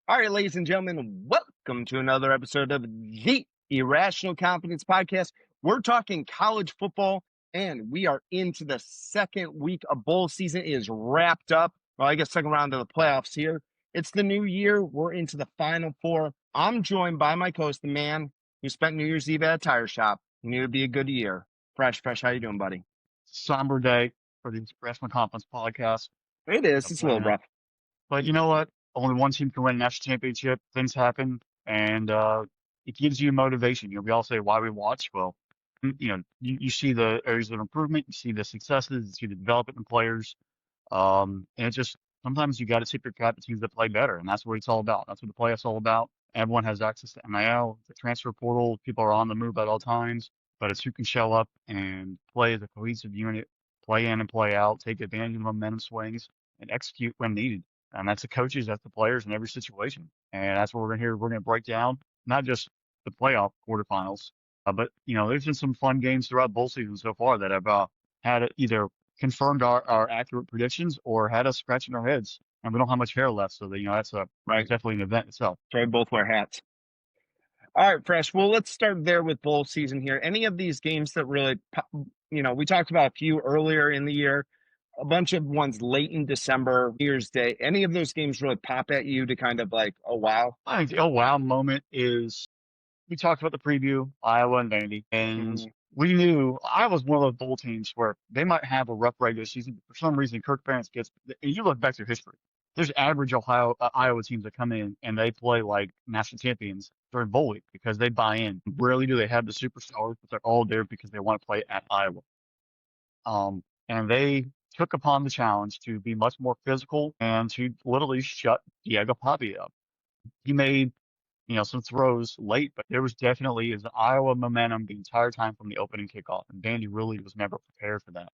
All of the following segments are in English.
All right, ladies and gentlemen, welcome to another episode of the Irrational Confidence Podcast. We're talking college football, and we are into the second week of bowl season. It is wrapped up. Well, I guess second round of the playoffs here. It's the new year. We're into the Final Four. I'm joined by my co-host, the man who spent New Year's Eve at a tire shop. Knew it'd be a good year. Fresh, how you doing, buddy? Somber day for the Irrational Confidence podcast. It is. I'm It's a little playing it. rough. But you know what? Only one team can win a national championship. Things happen, and it gives you motivation. We all say why we watch. Well, you see the areas of improvement, you see the successes, you see the development in players, and it's just sometimes you got to tip your cap to teams that play better, and that's what it's all about. That's what the playoffs all about. Everyone has access to NIL, the transfer portal. People are on the move at all times, but it's who can show up and play as a cohesive unit, play in and play out, take advantage of momentum swings, and execute when needed. And that's the coaches, that's the players in every situation. And that's what we're going to hear. We're going to break down not just the playoff quarterfinals, but there's been some fun games throughout bowl season so far that have had either confirmed our accurate predictions or had us scratching our heads. And we don't have much hair left, so that that's Right. definitely an event itself. So we both wear hats. All right, Fresh. Well, let's start there with bowl season here. Any of these games that really, we talked about a few earlier in the year, a bunch of ones late in December, New Year's Day. Any of those games really pop at you to kind of like, oh, wow? I think the oh wow moment is we talked about the preview, Iowa and Vandy, and Mhm. we knew Iowa's one of those bowl teams where they might have a rough regular season, but for some reason Kirk Ferentz gets. And you look back through history, there's average Iowa teams that come in and they play like national champions during bowl week because they buy in. Rarely do they have the superstars, but they're all there because they want to play at Iowa. And they took upon the challenge to be much more physical and to literally shut Diego Pavi up. He made some throws late, but there was definitely is Iowa momentum the entire time from the opening kickoff, and Vandy really was never prepared for that.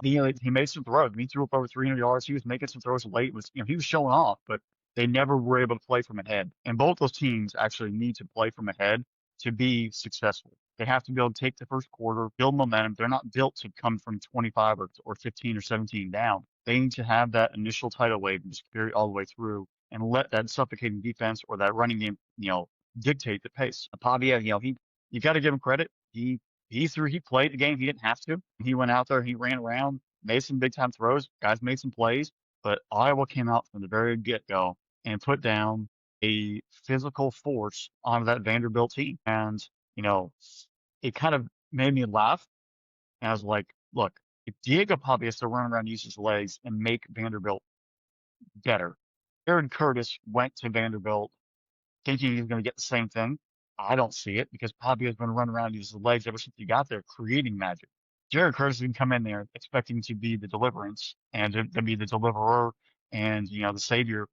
He made some throws. He threw up over 300 yards. He was making some throws late. He was showing off, but they never were able to play from ahead. And both those teams actually need to play from ahead to be successful. They have to be able to take the first quarter, build momentum. They're not built to come from 25 or 15 or 17 down. They need to have that initial tidal wave and just carry it all the way through and let that suffocating defense or that running game, dictate the pace. Pavia, you got to give him credit. He played the game. He didn't have to. He went out there, he ran around, made some big time throws. Guys made some plays, but Iowa came out from the very get go and put down a physical force on that Vanderbilt team. And, you know, it kind of made me laugh. And I was like, look, if Diego Pavia is to run around, use his legs, and make Vanderbilt better, Aaron Curtis went to Vanderbilt thinking he's going to get the same thing. I don't see it because Pavia has been running around using his legs ever since he got there, creating magic. Jared Curtis can come in there expecting to be the deliverance and to be the deliverer and the savior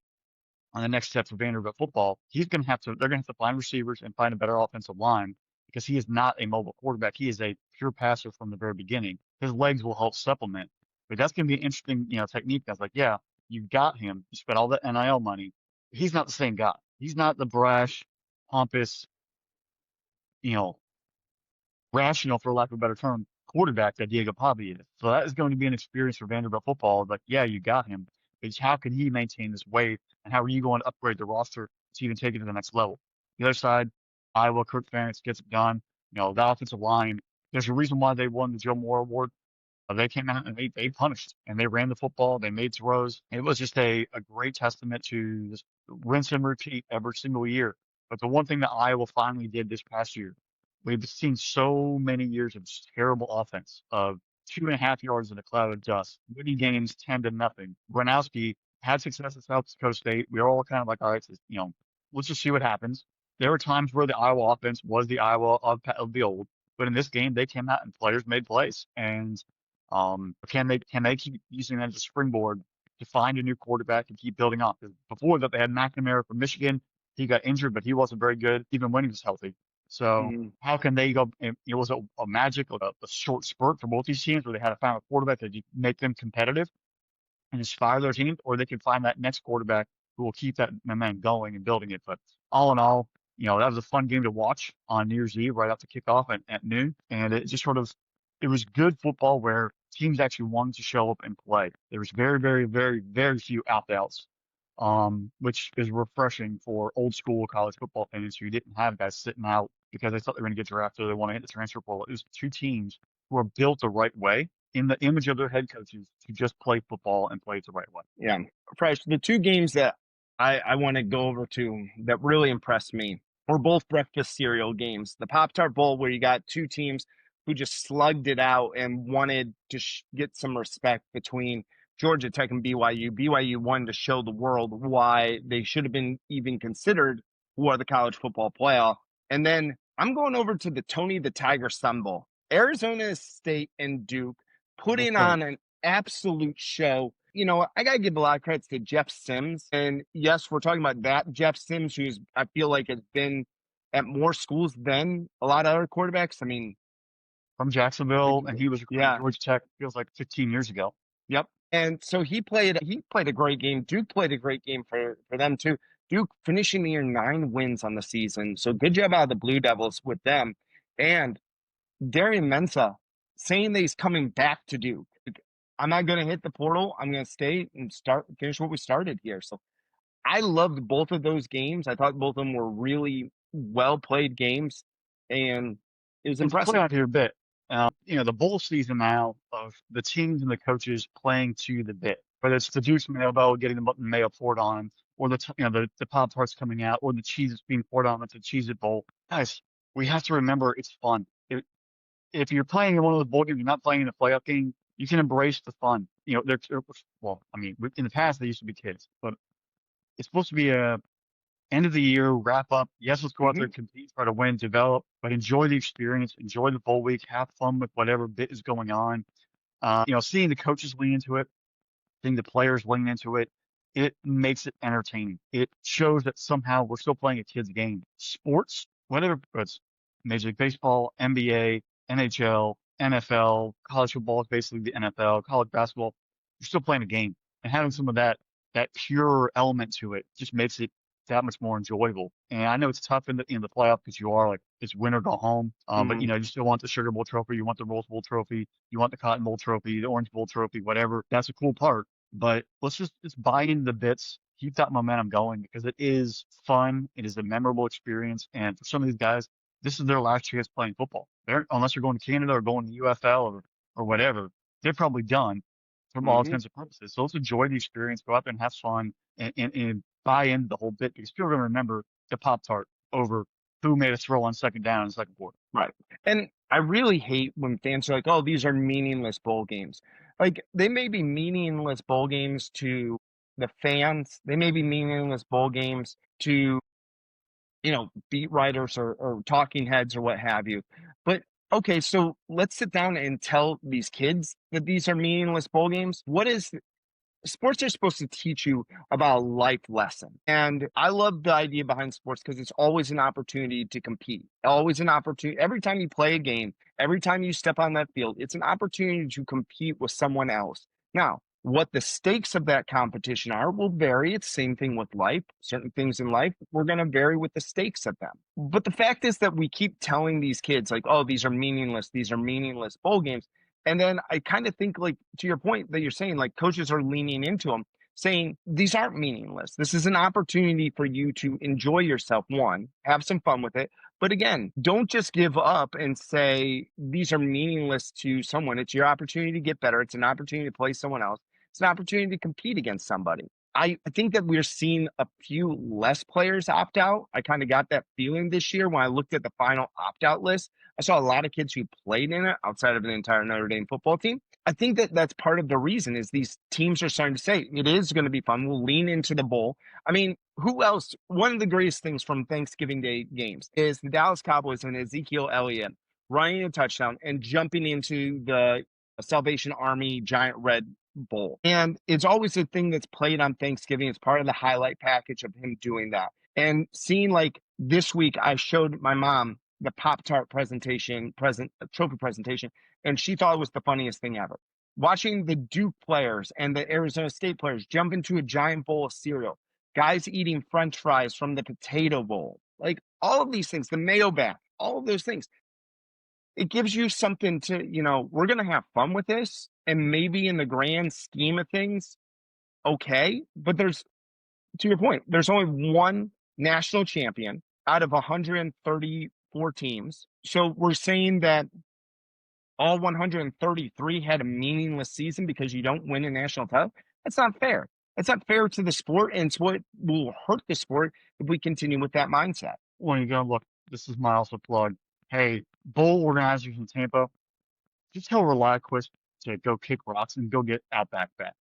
on the next steps of Vanderbilt football. They're going to have to find receivers and find a better offensive line because he is not a mobile quarterback. He is a pure passer from the very beginning. His legs will help supplement, but that's going to be an interesting, technique. That's like, yeah, you got him. You spent all that NIL money. He's not the same guy. He's not the brash, pompous, you know, rational, for lack of a better term, quarterback that Diego Pavia is. So that is going to be an experience for Vanderbilt football. Like, yeah, you got him. But how can he maintain this weight? And how are you going to upgrade the roster to even take it to the next level? The other side, Iowa, Kirk Ferentz gets it done. The offensive line, there's a reason why they won the Joe Moore Award. They came out and they punished and they ran the football. They made throws. It was just a great testament to this rinse and repeat every single year. But the one thing that Iowa finally did this past year, we've seen so many years of terrible offense, of 2.5 yards in a cloud of dust, winning games 10-0. Gronowski had success at South Dakota State. We were all kind of like, all right, so, let's just see what happens. There were times where the Iowa offense was the Iowa of the old, but in this game they came out and players made plays. And can they keep using that as a springboard to find a new quarterback and keep building on? Because before that, they had McNamara from Michigan. He got injured, but he wasn't very good even when he was healthy. So Mhm. how can they go? It was a magic, a short spurt for both these teams where they had to find a quarterback that make them competitive and inspire their team, or they can find that next quarterback who will keep that momentum going and building it. But all in all, that was a fun game to watch on New Year's Eve right after kickoff at noon. And it just it was good football where teams actually wanted to show up and play. There was very, very, very, very few opt-outs. which is refreshing for old school college football fans who didn't have guys sitting out because they thought they were going to get drafted or they want to hit the transfer portal. It was two teams who are built the right way in the image of their head coaches to just play football and play it the right way. Yeah. Fresh. The two games that I want to go over to that really impressed me were both breakfast cereal games. The Pop-Tart Bowl, where you got two teams who just slugged it out and wanted to get some respect between Georgia Tech and BYU. BYU wanted to show the world why they should have been even considered for the college football playoff. And then I'm going over to the Tony the Tiger Sun Bowl. Arizona State and Duke putting on an absolute show. You know, I got to give a lot of credit to Jeff Sims. And yes, we're talking about that Jeff Sims, who's, I feel like, has been at more schools than a lot of other quarterbacks. I mean, from Jacksonville, and he was recruiting yeah. Georgia Tech, feels like 15 years ago. Yep. And so he played a great game. Duke played a great game for them too. Duke finishing the year 9 wins on the season. So good job out of the Blue Devils with them. And Darian Mensah saying that he's coming back to Duke. I'm not going to hit the portal. I'm going to stay and finish what we started here. So I loved both of those games. I thought both of them were really well played games, and it was And to impressive. play out here a bit, the bowl season now of the teams and the coaches playing to the bit, whether it's the Dukes mayo bowl getting the mayo poured on, or the Pop Tarts coming out, or the cheese that's being poured on at the Cheez It Bowl. Guys, we have to remember it's fun. If you're playing in one of those bowl games, you're not playing in a playoff game, you can embrace the fun. Well, I mean, in the past they used to be kids, but it's supposed to be a end of the year wrap up. Yes, let's go out there and compete, try to win, develop, but enjoy the experience, enjoy the bowl week, have fun with whatever bit is going on. Seeing the coaches lean into it, seeing the players lean into it, it makes it entertaining. It shows that somehow we're still playing a kid's game. Sports, whether it's Major League Baseball, NBA, NHL, NFL, college football is basically the NFL, college basketball, you're still playing a game. And having some of that pure element to it just makes it that much more enjoyable. And I know it's tough in the playoff because you are like, it's win or go home. But you still want the Sugar Bowl trophy, you want the Rose Bowl trophy, you want the Cotton Bowl trophy, the Orange Bowl trophy, whatever. That's a cool part. But let's just buy into the bits, keep that momentum going because it is fun. It is a memorable experience. And for some of these guys, this is their last chance playing football. Unless they're going to Canada or going to UFL or whatever, they're probably done from all intents and purposes. So let's enjoy the experience, go out there and have fun and buy into the whole bit because people are going to remember the Pop-Tart over who made a throw on second down in the second quarter. Right. And I really hate when fans are like, oh, these are meaningless bowl games. Like, they may be meaningless bowl games to the fans. They may be meaningless bowl games to, beat writers or talking heads or what have you. But okay, so let's sit down and tell these kids that these are meaningless bowl games. Sports are supposed to teach you about a life lesson. And I love the idea behind sports because it's always an opportunity to compete. Always an opportunity. Every time you play a game, every time you step on that field, it's an opportunity to compete with someone else. Now, what the stakes of that competition are will vary. It's the same thing with life. Certain things in life, we're going to vary with the stakes of them. But the fact is that we keep telling these kids, like, oh, these are meaningless bowl games. And then I kind of think, like, to your point that you're saying, like, coaches are leaning into them, saying these aren't meaningless. This is an opportunity for you to enjoy yourself, one, have some fun with it. But again, don't just give up and say these are meaningless to someone. It's your opportunity to get better. It's an opportunity to play someone else. It's an opportunity to compete against somebody. I think that we're seeing a few less players opt out. I kind of got that feeling this year when I looked at the final opt-out list. I saw a lot of kids who played in it outside of an entire Notre Dame football team. I think that that's part of the reason is these teams are starting to say it is going to be fun. We'll lean into the bowl. I mean, who else? One of the greatest things from Thanksgiving Day games is the Dallas Cowboys and Ezekiel Elliott running a touchdown and jumping into the Salvation Army Giant Red Bowl. And it's always a thing that's played on Thanksgiving. It's part of the highlight package of him doing that. And seeing, like, this week, I showed my mom the Pop-Tart trophy presentation, and she thought it was the funniest thing ever. Watching the Duke players and the Arizona State players jump into a giant bowl of cereal, guys eating French fries from the potato bowl, like all of these things, the mayo back, all of those things. It gives you something to, we're going to have fun with this. And maybe in the grand scheme of things, okay. But there's to your point, there's only one national champion out of 134 teams. So we're saying that all 133 had a meaningless season because you don't win a national title. That's not fair. That's not fair to the sport, and it's what will hurt the sport if we continue with that mindset. When you go, look, this is my also plug. Hey, bowl organizers in Tampa, just tell ReliaQuest to go kick rocks and go get Outback back.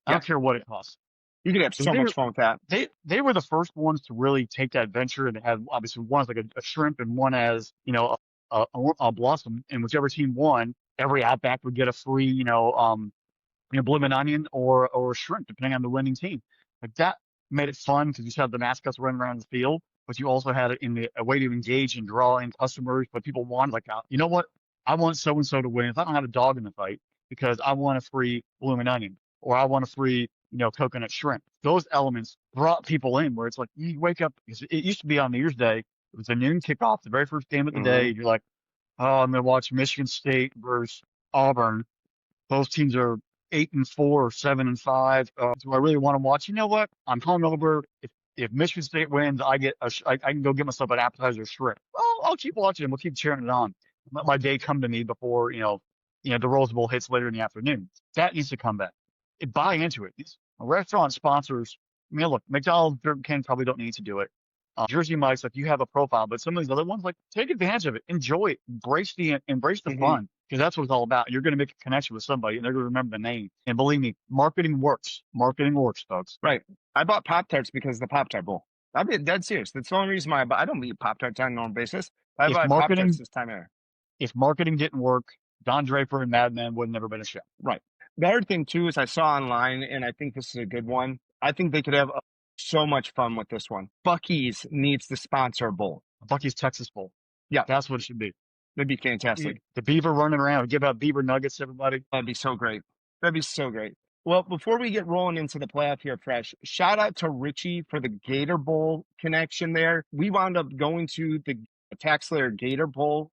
I Yeah, don't care what it costs. you could have so They much fun with that. they were the first ones to really take that venture, and they had obviously one as like a shrimp and one as a blossom, and whichever team won, every Outback would get a free bloomin' onion or shrimp depending on the winning team. Like that made it fun because you still had the mascots running around the field, but you also had it in a way to engage and draw in customers. But people wanted like, you know what? I want so and so to win. If I don't have a dog in the fight, because I want a free bloomin' onion or I want a free coconut shrimp. Those elements brought people in where it's like you wake up. It used to be on New Year's Day. It was a noon kickoff, the very first game of the day. You're like, oh, I'm gonna watch Michigan State versus Auburn. Both teams are 8-4 or 7-5. Do I really want to watch? You know what? I'm hungover. If Michigan State wins, I can go get myself an appetizer shrimp. Well, I'll keep watching and we'll keep cheering it on. Let my day come to me before the Rose Bowl hits later in the afternoon. That needs to come back. Buy into it. These restaurant sponsors. I mean, look, McDonald's, Burger King probably don't need to do it. Jersey Mike's, like you have a profile, but some of these other ones, like take advantage of it, enjoy it, embrace the fun, because that's what it's all about. You're going to make a connection with somebody, and they're going to remember the name. And believe me, marketing works. Marketing works, folks. Right. I bought Pop-Tarts because of the Pop-Tart Bowl. I'm being dead serious. That's the only reason why I don't eat Pop-Tarts on a normal basis. I buy Pop-Tarts this time of year. If marketing didn't work, Don Draper and Mad Men would have never been a show. Right. The other thing too is I saw online, and I think this is a good one. I think they could have so much fun with this one. Bucky's needs to sponsor a bowl. Bucky's Texas Bowl. Yeah, that's what it should be. That'd be fantastic. The beaver running around, give out beaver nuggets to everybody. That'd be so great. That'd be so great. Well, before we get rolling into the playoff here, Fresh, shout out to Richie for the Gator Bowl connection there. We wound up going to the Taxslayer Gator Bowl.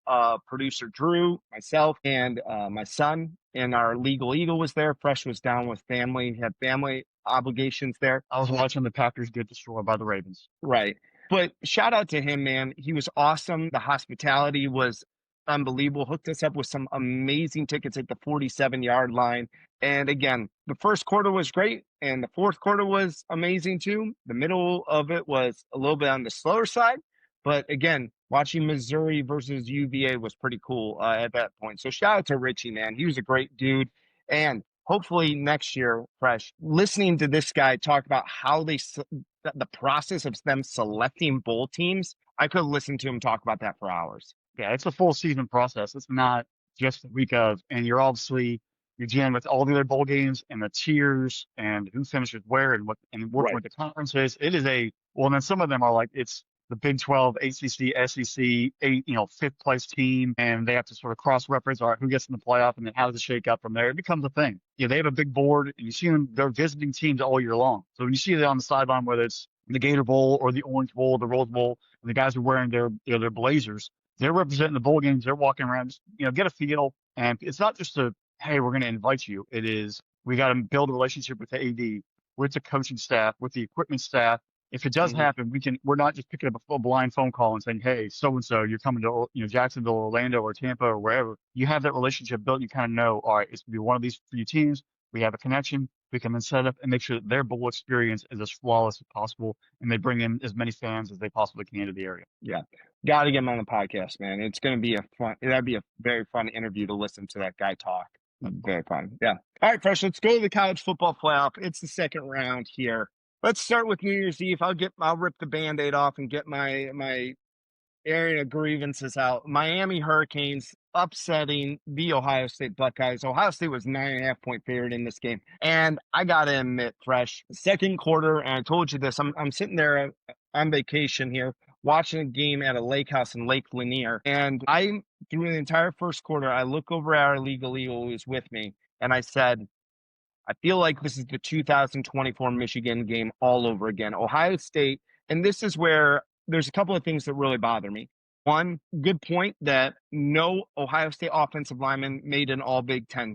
Producer Drew, myself, and my son, and our legal eagle was there. Fresh was down with family, had family obligations there. I was watching the Packers get destroyed by the Ravens. Right. But shout out to him, man. He was awesome. The hospitality was unbelievable. Hooked us up with some amazing tickets at the 47-yard line. And again, the first quarter was great, and the fourth quarter was amazing too. The middle of it was a little bit on the slower side. But again, watching Missouri versus UVA was pretty cool at that point. So shout out to Richie, man. He was a great dude. And hopefully next year, Fresh, listening to this guy talk about how the process of them selecting bowl teams, I could listen to him talk about that for hours. Yeah, it's a full season process. It's not just the week of, and you're dealing with all the other bowl games and the tiers and who finishes where and working with the conferences. It is and then some of them are like, it's the Big 12, ACC, SEC, fifth place team, and they have to sort of cross-reference, all right, who gets in the playoff, and then how does it shake up from there? It becomes a thing. Yeah, they have a big board, and you see them, they're visiting teams all year long. So when you see it on the sideline, whether it's the Gator Bowl or the Orange Bowl, or the Rose Bowl, and the guys are wearing their blazers, they're representing the bowl games. They're walking around, just, get a feel. And it's not just hey, we're going to invite you. It is, we got to build a relationship with the AD, with the coaching staff, with the equipment staff. If it does happen, we're not just picking up a blind phone call and saying, hey, so-and-so, you're coming to, Jacksonville, Orlando, or Tampa, or wherever. You have that relationship built. You kind of know, all right, it's going to be one of these few teams. We have a connection. We can then set up and make sure that their bowl experience is as flawless as possible, and they bring in as many fans as they possibly can to the area. Yeah. Got to get him on the podcast, man. It's going to be that'd be a very fun interview to listen to that guy talk. Very fun. Yeah. All right, Fresh, let's go to the college football playoff. It's the second round here. Let's start with New Year's Eve. I'll rip the Band-Aid off and get my area of grievances out. Miami Hurricanes upsetting the Ohio State Buckeyes. Ohio State was 9.5-point favorite in this game. And I got to admit, Fresh, second quarter, and I told you this, I'm sitting there on vacation here, watching a game at a lake house in Lake Lanier. And through the entire first quarter, I look over at our legal eagle who was with me, and I said, I feel like this is the 2024 Michigan game all over again. Ohio State, and this is where there's a couple of things that really bother me. One, good point that no Ohio State offensive lineman made an all Big Ten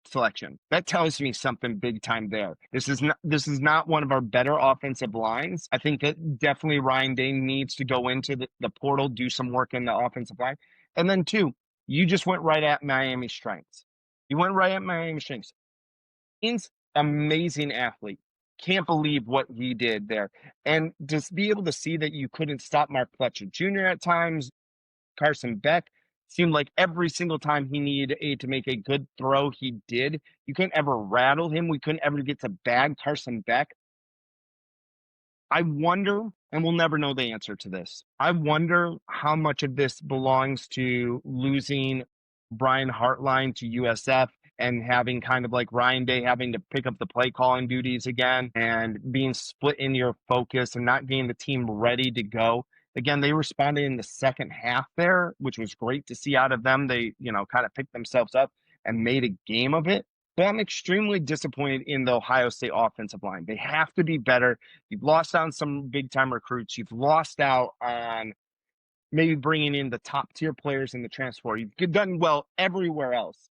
selection. That tells me something big time there. This is not one of our better offensive lines. I think that definitely Ryan Day needs to go into the portal, do some work in the offensive line. And then two, you just went right at Miami's strengths. You went right at Miami's strengths. Amazing athlete. Can't believe what he did there. And just be able to see that you couldn't stop Mark Fletcher Jr. at times, Carson Beck seemed like every single time he needed to make a good throw, he did. You couldn't ever rattle him. We couldn't ever get to bag Carson Beck. I wonder, and we'll never know the answer to this. I wonder how much of this belongs to losing Brian Hartline to USF and having kind of like Ryan Day having to pick up the play calling duties again and being split in your focus and not getting the team ready to go. Again, they responded in the second half there, which was great to see out of them. They, kind of picked themselves up and made a game of it. But I'm extremely disappointed in the Ohio State offensive line. They have to be better. You've lost out on some big-time recruits. You've lost out on maybe bringing in the top-tier players in the transfer. You've done well everywhere else.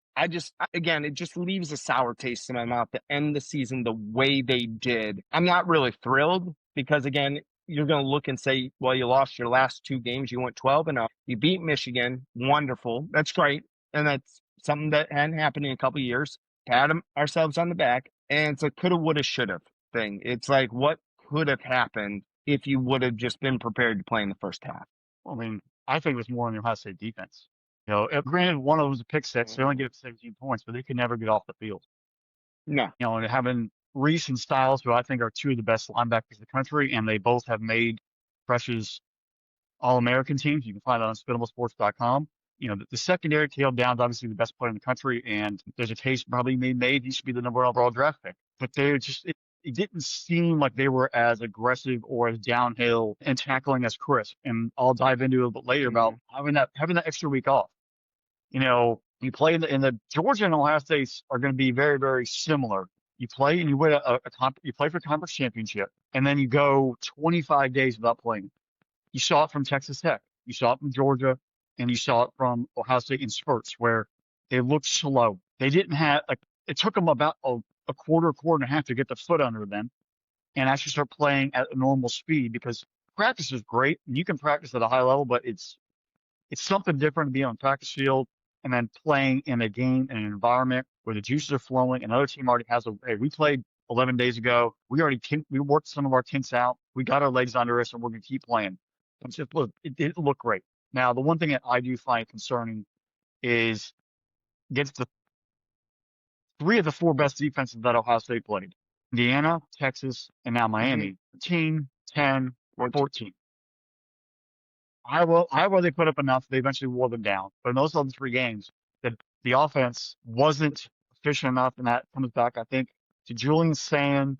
Again, it just leaves a sour taste in my mouth to end the season the way they did. I'm not really thrilled because, again, you're going to look and say, well, you lost your last two games. You went 12-0. You beat Michigan. Wonderful. That's great. And that's something that hadn't happened in a couple of years. Pat ourselves on the back. And it's a coulda, woulda, shoulda thing. It's like, what could have happened if you would have just been prepared to play in the first half? I mean, I think it was more on the Ohio State defense. Granted, one of them was a pick six. They only get up 17 points, but they could never get off the field. No. And having Reese and Styles, who I think are two of the best linebackers in the country, and they both have made Fresh's All-American teams. You can find that on spinablesports.com. The secondary, Caleb Downs, obviously the best player in the country, and there's a case probably made he should be the number one overall draft pick. But it didn't seem like they were as aggressive or as downhill and tackling as crisp. And I'll dive into it a little bit later about having that extra week off. You play in the Georgia and Ohio States are going to be very, very similar. You play and you win you play for a conference championship, and then you go 25 days without playing. You saw it from Texas Tech. You saw it from Georgia, and you saw it from Ohio State in spurts where they looked slow. They didn't have it took them about a quarter and a half to get the foot under them and actually start playing at a normal speed, because practice is great and you can practice at a high level, but it's something different to be on the practice field and then playing in a game in an environment where the juices are flowing. Another team already has hey, we played 11 days ago. We worked some of our kinks out. We got our legs under us and we're going to keep playing. It didn't look great. Now, the one thing that I do find concerning is against the three of the four best defenses that Ohio State played: Indiana, Texas, and now Miami. 13, 10, 14. Iowa, they put up enough. They eventually wore them down. But in those other three games, the offense wasn't efficient enough, and that comes back, I think, to Julian Sand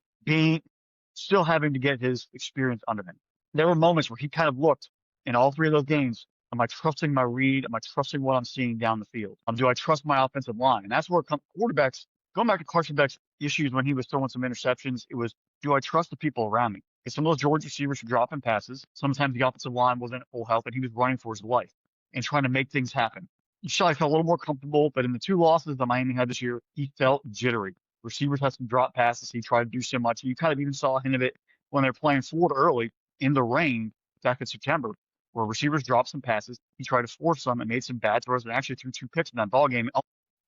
still having to get his experience under him. There were moments where he kind of looked in all three of those games. Am I trusting my read? Am I trusting what I'm seeing down the field? Do I trust my offensive line? And that's where quarterbacks, going back to Carson Beck's issues when he was throwing some interceptions, it was, do I trust the people around me? Because some of those Georgia receivers were dropping passes. Sometimes the offensive line wasn't at full health, and he was running for his life and trying to make things happen. I felt a little more comfortable, but in the two losses that Miami had this year, he felt jittery. Receivers had some drop passes. He tried to do so much. You kind of even saw a hint of it when they were playing Florida early in the rain back in September, where receivers dropped some passes. He tried to force some and made some bad throws and actually threw two picks in that ball game and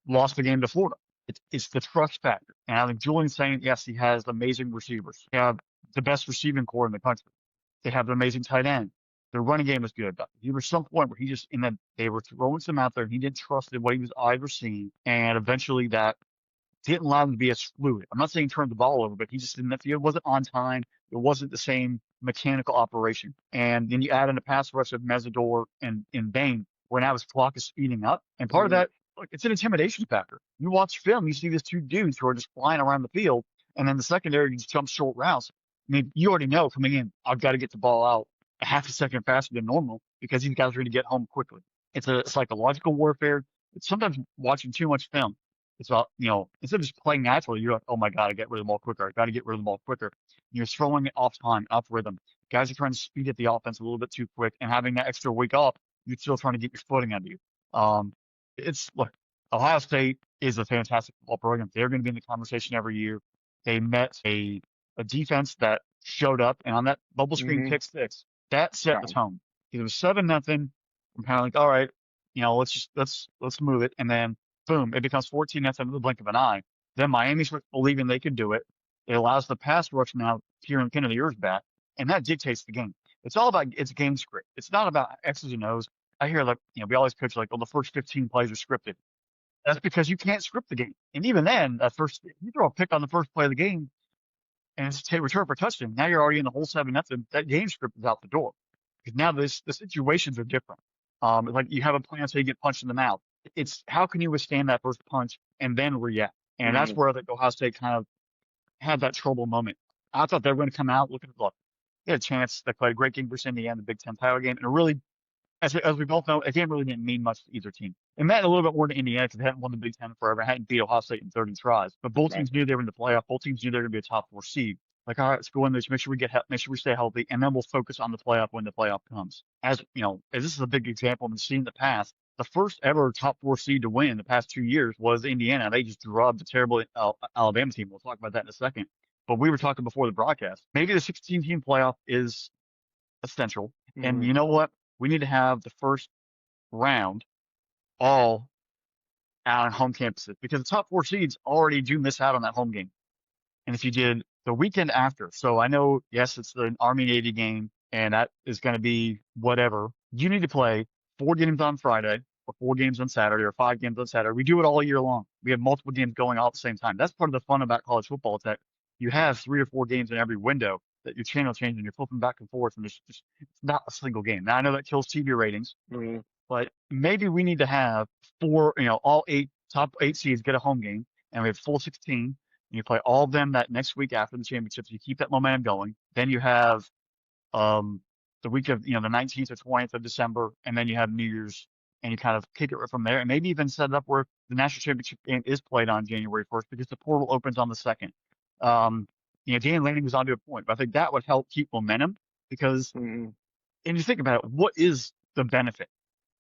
lost the game to Florida. It's the trust factor. And I think Julian's saying, yes, he has amazing receivers. They have the best receiving core in the country. They have an amazing tight end. Their running game is good. But there was some point where they were throwing some out there and he didn't trust in what he was either seeing. And eventually that didn't allow him to be as fluid. I'm not saying turn the ball over, but he just didn't. It wasn't on time. It wasn't the same mechanical operation. And then you add in a pass rush of Mesidor and Bain, where now his clock is speeding up. And part of that, it's an intimidation factor. You watch film, you see these two dudes who are just flying around the field, and then the secondary just jumps short routes. I mean, you already know coming in, I've got to get the ball out a half a second faster than normal because these guys are going to get home quickly. It's a psychological warfare. It's sometimes watching too much film. It's about, instead of just playing naturally, you're like, oh my God, I get rid of the ball quicker. I got to get rid of the ball quicker. You're throwing it off time, off rhythm. Guys are trying to speed up the offense a little bit too quick, and having that extra week off, you're still trying to get your footing under you. Look, Ohio State, is a fantastic football program. They're going to be in the conversation every year. They met a defense that showed up, and on that bubble screen Mm-hmm. pick six, that set the Right. tone. It was 7-0. I'm kind of like, all right, let's move it, and then boom, it becomes 14-0 in the blink of an eye. Then Miami starts believing they can do it. It allows the pass rush now, Kieran Kennedy ears back, and that dictates the game. It's all about it's game script. It's not about X's and O's. I hear like we always pitch like, oh, the first 15 plays are scripted. That's because you can't script the game. And even then, you throw a pick on the first play of the game and it's a return for a touchdown. Now you're already in the whole 7-0. That game script is out the door because now the situations are different. Like you have a plan so you get punched in the mouth. It's how can you withstand that first punch and then react? And that's Mm-hmm. where I think Ohio State kind of had that trouble moment. I thought they were going to come out looking at look. They had a chance. They played a great game versus Indiana, the Big Ten title game, and really as we both know, the game really didn't mean much to either team. It meant a little bit more to Indiana because they hadn't won the Big Ten forever, hadn't beat Ohio State in 30 tries. But both Right. teams knew they were in the playoff. Both teams knew they were going to be a top four seed. Like, all right, let's go in there, make sure make sure we stay healthy, and then we'll focus on the playoff when the playoff comes. As as this is a big example we've seen in the past. The first ever top four seed to win in the past 2 years was Indiana. They just drubbed the terrible Alabama team. We'll talk about that in a second. But we were talking before the broadcast. Maybe the 16-team playoff is essential. And Mm-hmm. you know what? We need to have the first round all out on home campuses because the top four seeds already do miss out on that home game. And if you did the weekend after, so I know, yes, it's the Army Navy game and that is going to be whatever. You need to play 4 games on Friday or 4 games on Saturday or 5 games on Saturday. We do it all year long. We have multiple games going all at the same time. That's part of the fun about college football is that you have 3 or 4 games in every window that you're channel changing, you're flipping back and forth, and it's not a single game. Now I know that kills TV ratings, Mm-hmm. but maybe we need to have all top eight seeds get a home game, and we have full 16. And you play all of them that next week after the championships. You keep that momentum going. Then you have the week of the 19th or 20th of December, and then you have New Year's, and you kind of kick it from there, and maybe even set it up where the national championship game is played on January 1st because the portal opens on the 2nd. Dan Lanning was onto a point, but I think that would help keep momentum because, Mm-hmm. and you think about it, what is the benefit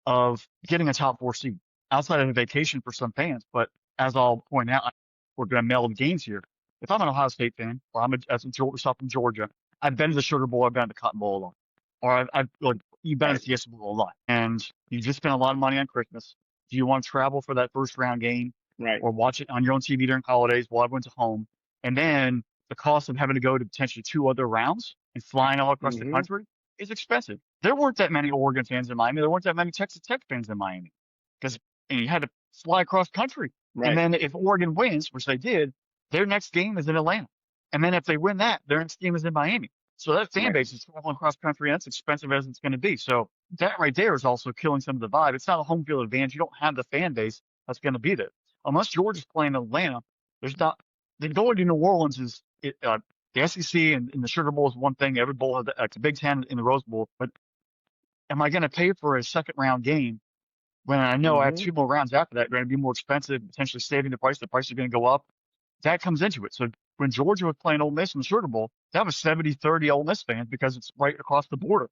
of getting a top four seed outside of a vacation for some fans? But as I'll point out, we're going to meld games here. If I'm an Ohio State fan or as a Georgia, from Georgia, I've been to the Sugar Bowl, I've been to the Cotton Bowl a lot, or I've like you've been to Right. the Fiesta Bowl a lot, and you just spent a lot of money on Christmas. Do you want to travel for that first round game Right. or watch it on your own TV during holidays while everyone's at home? And then the cost of having to go to potentially 2 other rounds and flying all across the Mm-hmm. country is expensive. There weren't that many Oregon fans in Miami. There weren't that many Texas Tech fans in Miami because you had to fly across country. Right. And then if Oregon wins, which they did, their next game is in Atlanta. And then if they win that, their next game is in Miami. So that fan Right. base is traveling across country, and that's expensive as it's going to be. So that right there is also killing some of the vibe. It's not a home field advantage. You don't have the fan base that's going to be there. Unless Georgia's playing Atlanta, there's not. Then going to New Orleans the SEC and the Sugar Bowl is one thing. Every bowl has the Big Ten in the Rose Bowl. But am I going to pay for a second round game when I know I have Mm-hmm. 2 more rounds after that? Going to be more expensive, potentially saving the price. The price is going to go up. That comes into it. So when Georgia was playing Ole Miss in the Sugar Bowl, that was 70-30 Ole Miss fans because it's right across the border.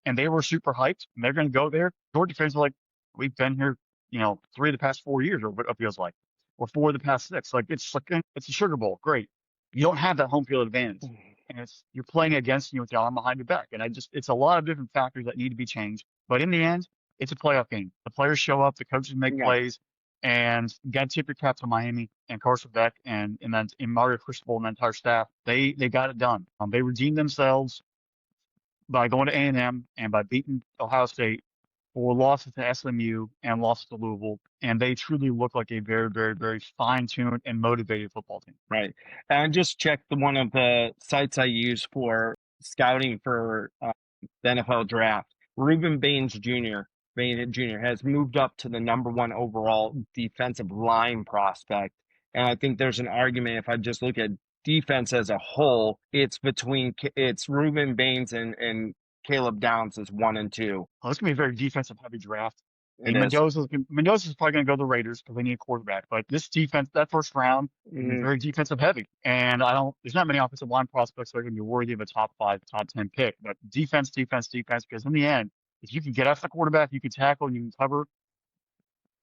And they were super hyped, and they're going to go there. Georgia fans are like, we've been here, 3 of the past 4 years, or what it feels like, or 4 of the past 6. Like it's a Sugar Bowl, great. You don't have that home field advantage, and you're playing against with the arm behind your back. And it's a lot of different factors that need to be changed. But in the end, it's a playoff game. The players show up, the coaches make Yeah. plays, and you got to tip your cap to Miami and Carson Beck and then in Mario Cristobal and the entire staff. They got it done. They redeemed themselves by going to A&M and by beating Ohio State for losses to SMU and losses to Louisville. And they truly look like a very, very, very fine-tuned and motivated football team. Right. And I just checked one of the sites I use for scouting for the NFL draft. Reuben Baines Jr. has moved up to the #1 overall defensive line prospect. And I think there's an argument if I just look at defense as a whole, it's Reuben Baines and Caleb Downs is 1 and 2. Well, it's going to be a very defensive-heavy draft. It And is. Mendoza's probably going to go to the Raiders because they need a quarterback. But this defense, that first round, is Mhm. very defensive heavy. And there's not many offensive line prospects that are going to be worthy of a top 5, top 10 pick. But defense, because in the end, if you can get after the quarterback, you can tackle, and you can cover,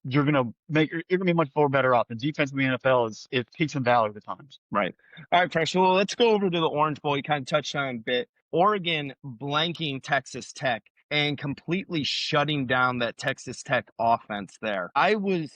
you're gonna be much more better off. The defense in the NFL is peaks and valleys at times. Right. All right, Fresh. Well, let's go over to the Orange Bowl. You kind of touched on it a bit. Oregon blanking Texas Tech and completely shutting down that Texas Tech offense there. I was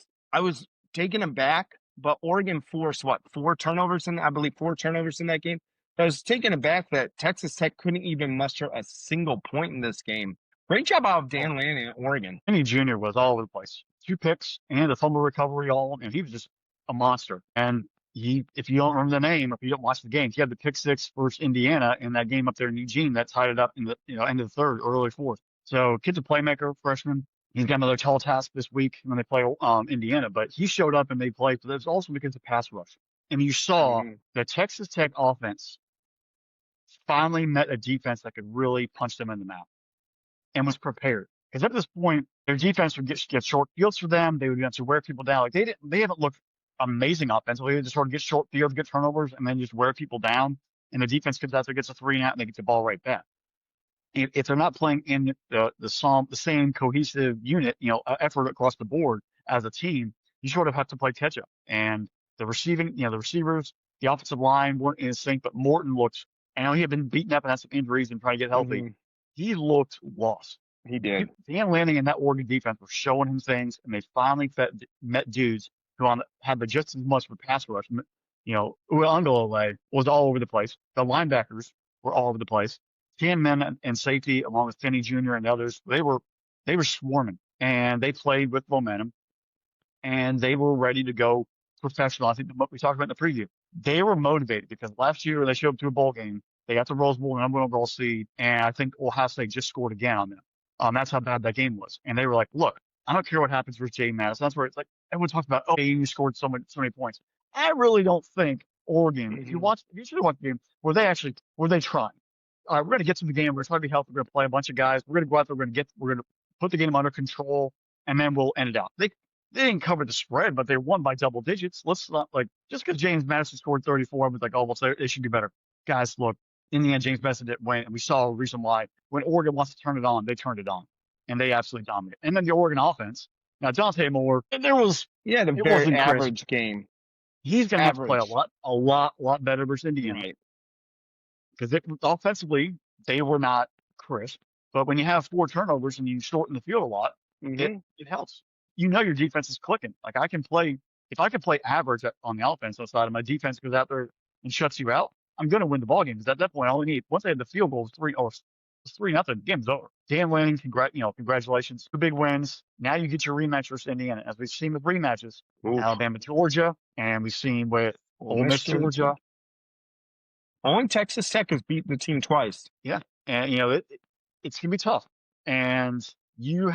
taken aback, but Oregon forced what, four turnovers in that game. I was taken aback that Texas Tech couldn't even muster a single point in this game. Great job out of Dan Lanning at Oregon. Kenny Jr. was all over the place. 2 picks and a fumble recovery and he was just a monster. And if you don't remember the name, if you don't watch the games, he had the pick 6 versus Indiana in that game up there in Eugene that tied it up in the end of the third, early fourth. So kid's a playmaker, freshman. He's got another tall task this week when they play Indiana, but he showed up and they played. But it's also because of pass rush. And you saw the Texas Tech offense finally met a defense that could really punch them in the mouth and was prepared. Because at this point, their defense would get short fields for them. They would be able to wear people down. Like they haven't looked amazing offensively. They just sort of get short fields, get turnovers, and then just wear people down. And the defense comes out there, gets a 3 and out, and they get the ball right back. If they're not playing in the same cohesive unit, effort across the board as a team, you sort of have to play catch up. And the receivers, the offensive line weren't in sync. But Morton looked, I know he had been beaten up and had some injuries and trying to get healthy. He looked lost. He did. Dan Lanning and that Oregon defense were showing him things, and they finally met dudes who had just as much of a pass rush. Uiagalelei was all over the place. The linebackers were all over the place. 10 men and safety, along with Kenny Jr. and others, they were swarming, and they played with momentum, and they were ready to go professional. I think what we talked about in the preview, they were motivated because last year they showed up to a bowl game. They got the Rose Bowl, the number 1 overall seed, and I think Ohio State just scored again on them. That's how bad that game was. And they were like, look, I don't care what happens with Jay Madison. That's where it's like everyone talks about, you scored so many points. I really don't think Oregon, if you should have watched the game, were they trying? All right, we're going to get to the game. We're trying to be healthy. We're going to play a bunch of guys. We're going to go out there. We're going to put the game under control, and then we'll end it out. They didn't cover the spread, but they won by double digits. Let's not just because James Madison scored 34, I was like, well, they should do better. Guys, look, in the end, James Madison didn't win, and we saw a reason why. When Oregon wants to turn it on, they turned it on, and they absolutely dominated. And then the Oregon offense. Now, Dante Moore, it very average game. He's going to have to play a lot better versus Indiana. Right. Because offensively, they were not crisp. But when you have 4 turnovers and you shorten the field a lot, it helps. Your defense is clicking. If I can play average on the offensive side and my defense goes out there and shuts you out, I'm going to win the ball game. Because at that point, all we need, once they had the field goal, was 3-0, game's over. Dan Lanning, congratulations. 2 big wins. Now you get your rematch versus Indiana. As we've seen with rematches, Alabama, Georgia, and we've seen with Ole Miss, Georgia. Only Texas Tech has beat the team twice. Yeah. And, it's going to be tough. And your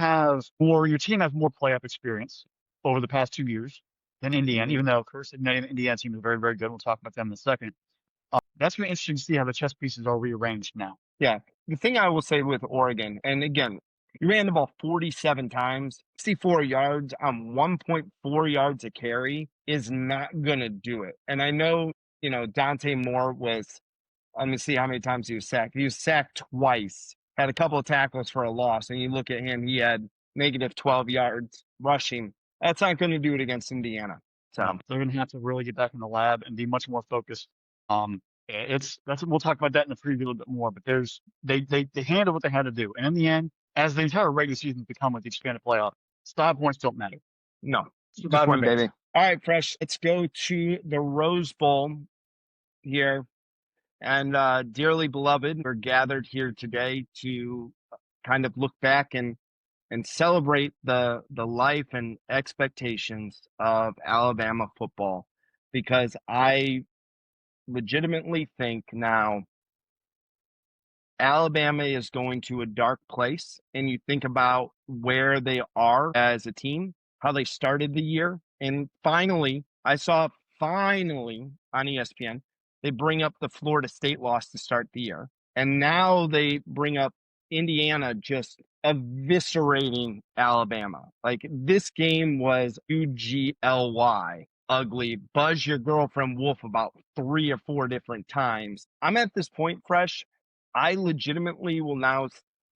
team has more playoff experience over the past 2 years than Indiana, even though, of course, the Indiana team is very, very good. We'll talk about them in a second. That's going to be interesting to see how the chess pieces are rearranged now. Yeah. The thing I will say with Oregon, and again, you ran the ball 47 times, 64 yards on 1.4 yards a carry is not going to do it. And I know, Dante Moore let me see how many times he was sacked. He was sacked twice, had a couple of tackles for a loss. And you look at him, he had negative 12 yards rushing. That's not going to do it against Indiana. So they're going to have to really get back in the lab and be much more focused. We'll talk about that in the preview a little bit more, but they handled what they had to do. And in the end, as the entire regular season has become with the expanded playoff, style points don't matter. No. Just one, baby. All right, Fresh. Let's go to the Rose Bowl here. And dearly beloved, we're gathered here today to kind of look back and celebrate the life and expectations of Alabama football, because I legitimately think now Alabama is going to a dark place, and you think about where they are as a team, how they started the year, and finally on ESPN, they bring up the Florida State loss to start the year. And now they bring up Indiana just eviscerating Alabama. This game was UGLY, ugly. Buzz your girlfriend wolf about 3 or 4 different times. I'm at this point, Fresh. I legitimately will now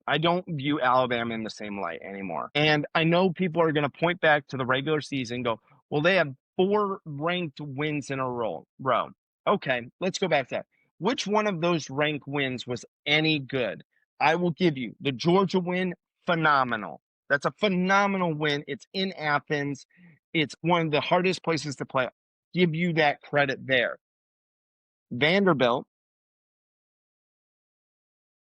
I don't view Alabama in the same light anymore. And I know people are going to point back to the regular season and go, well, they have 4 ranked wins in a row. Okay, let's go back to that. Which one of those ranked wins was any good? I will give you the Georgia win, phenomenal. That's a phenomenal win. It's in Athens. It's one of the hardest places to play. Give you that credit there. Vanderbilt,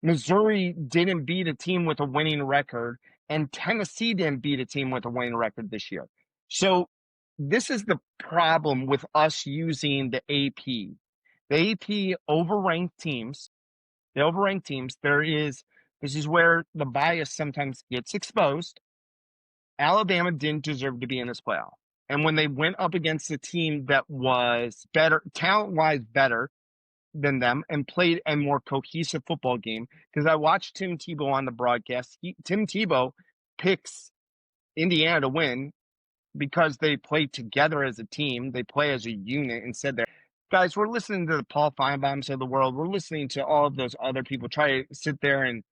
Missouri didn't beat a team with a winning record, and Tennessee didn't beat a team with a winning record this year. So this is the problem with us using the AP. The AP overranked teams. The overranked teams. This is where the bias sometimes gets exposed. Alabama didn't deserve to be in this playoff. And when they went up against a team that was better, talent-wise better than them, and played a more cohesive football game, because I watched Tim Tebow on the broadcast. Tim Tebow picks Indiana to win because they play together as a team. They play as a unit instead. Guys, we're listening to the Paul Feinbaums of the world. We're listening to all of those other people try to sit there and,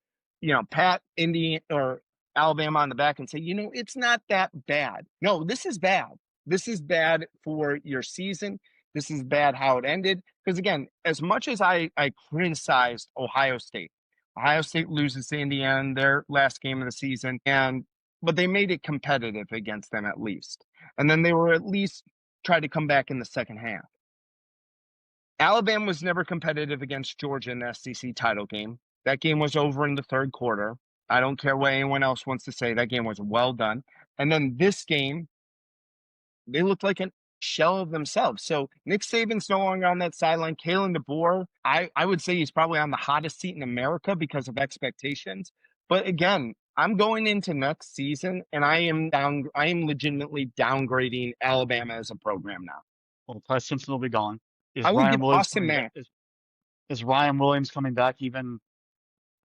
pat Indiana or Alabama on the back and say, it's not that bad. No, this is bad. This is bad for your season. This is bad how it ended. Because again, as much as I criticized Ohio State loses to Indiana in their last game of the season, but they made it competitive against them at least. And then they were at least tried to come back in the second half. Alabama was never competitive against Georgia in the SEC title game. That game was over in the third quarter. I don't care what anyone else wants to say. That game was well done. And then this game, they looked like a shell of themselves. So Nick Saban's no longer on that sideline. Kalen DeBoer, I would say he's probably on the hottest seat in America because of expectations. But again, I'm going into next season, and I am legitimately downgrading Alabama as a program now. Well, Ty Simpson will be gone. I will give Austin Mack. Is Ryan Williams coming back even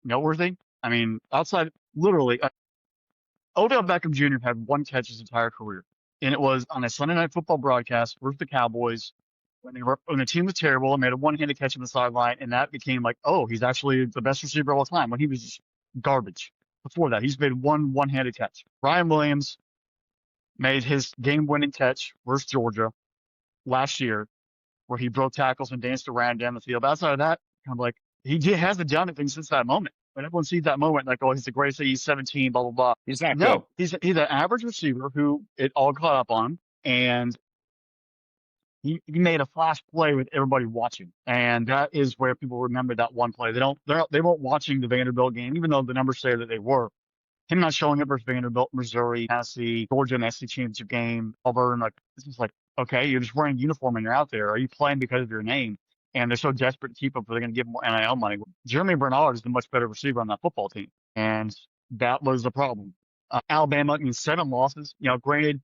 noteworthy? I mean, outside, literally, Odell Beckham Jr. had 1 catch his entire career, and it was on a Sunday Night Football broadcast versus the Cowboys when the team was terrible and made a one-handed catch on the sideline, and that became like, oh, he's actually the best receiver of all time when he was just garbage. Before that, he's made one-handed catch. Ryan Williams made his game-winning catch versus Georgia last year, where he broke tackles and danced around down the field. But outside of that, I'm like, he hasn't done anything since that moment. When everyone sees that moment, like, oh, he's the greatest. He's 17, blah blah blah. He's not good. He's an average receiver who it all caught up on, and he made a flash play with everybody watching, and that is where people remember that one play. They weren't watching the Vanderbilt game, even though the numbers say that they were. Him not showing up versus Vanderbilt, Missouri, Tennessee, Georgia in the SEC championship game, Auburn, like, this is like, okay, you're just wearing a uniform and you're out there. Are you playing because of your name? And they're so desperate to keep up, they're going to give more NIL money. Jeremy Bernard is the much better receiver on that football team, and that was the problem. Alabama, 7 losses. Granted,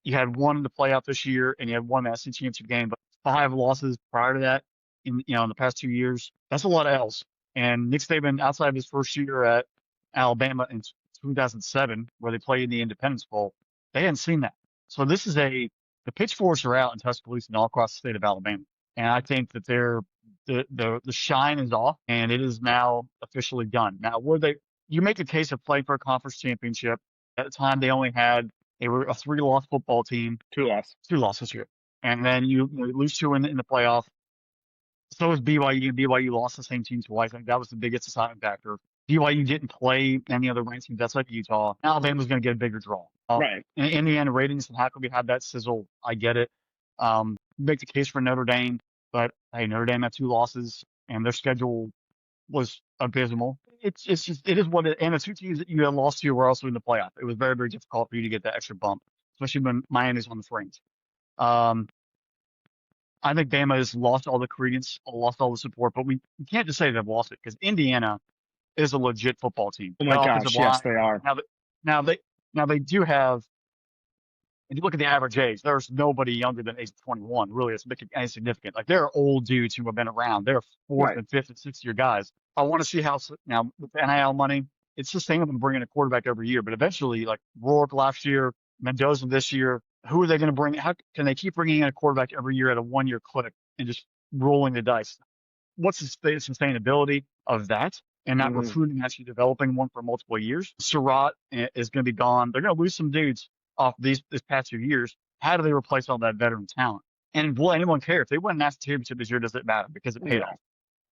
you had 1 in the playoff this year, and you had 1 in the SEC championship game, but 5 losses prior to that in the past 2 years. That's a lot of L's. And Nick Saban, outside of his first year at Alabama in 2007, where they played in the Independence Bowl, they hadn't seen that. So this is the pitchforks are out in Tuscaloosa and all across the state of Alabama. And I think that the shine is off, and it is now officially done. Now, you make a case of playing for a conference championship. At the time, they were a 3-loss football team. 2 losses. 2 losses here. And then you lose 2 in the playoff. So is BYU. BYU lost the same team twice. I think that was the biggest deciding factor. BYU didn't play any other ranked teams. That's like Utah. Alabama's going to get a bigger draw. Right. In the end, ratings and how could we have that sizzle? I get it. Make the case for Notre Dame, but hey, Notre Dame had 2 losses, and their schedule was abysmal. It is what it. And the 2 teams that you had lost to were also in the playoff. It was very, very difficult for you to get that extra bump, especially when Miami's on the fringe. I think Bama has lost all the credence, lost all the support, but we can't just say they've lost it, because Indiana is a legit football team. Oh my gosh, yes, they are. Now they do have. If you look at the average age, there's nobody younger than age 21 really that's making any significant. Like, they're old dudes who have been around. They're 4th and 5th and 6th year guys. I want to see how now with the NIL money, it's sustainable to bring in a quarterback every year, but eventually, like Rourke last year, Mendoza this year, who are they going to bring? How can they keep bringing in a quarterback every year at a 1-year clip and just rolling the dice? What's the sustainability of that? and not Mhm. recruiting, actually developing one for multiple years. Surratt is going to be gone. They're going to lose some dudes off this past 2 years. How do they replace all that veteran talent? And will anyone care? If they win a national championship this year, does it matter? Because it paid Yeah. off.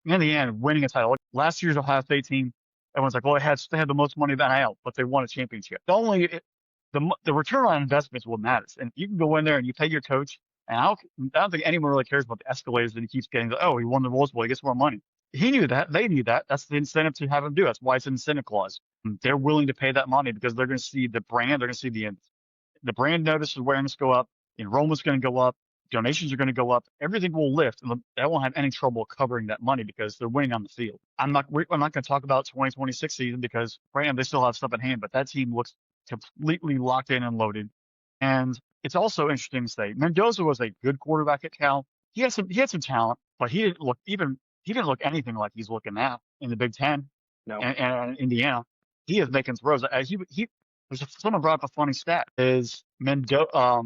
In the end, winning a title. Last year's Ohio State team, everyone's like, well, they had the most money of NIL, but they won a championship. The return on investment is what matters. And you can go in there and you pay your coach, and I don't think anyone really cares about the escalators that he keeps getting. Oh, he won the Rose Bowl, he gets more money. He knew that. They knew that. That's the incentive to have him do it. That's why it's an incentive clause. They're willing to pay that money because they're going to see the brand. They're going to see the brand notice awareness go up. Enrollment's going to go up. Donations are going to go up. Everything will lift, and they won't have any trouble covering that money because they're winning on the field. I'm not going to talk about 2026 season because right now they still have stuff in hand, but that team looks completely locked in and loaded. And it's also interesting to say Mendoza was a good quarterback at Cal. He had some talent, but he didn't look anything like he's looking now in the Big Ten No. and Indiana. He is making throws. Someone brought up a funny stat. Is Mendoza?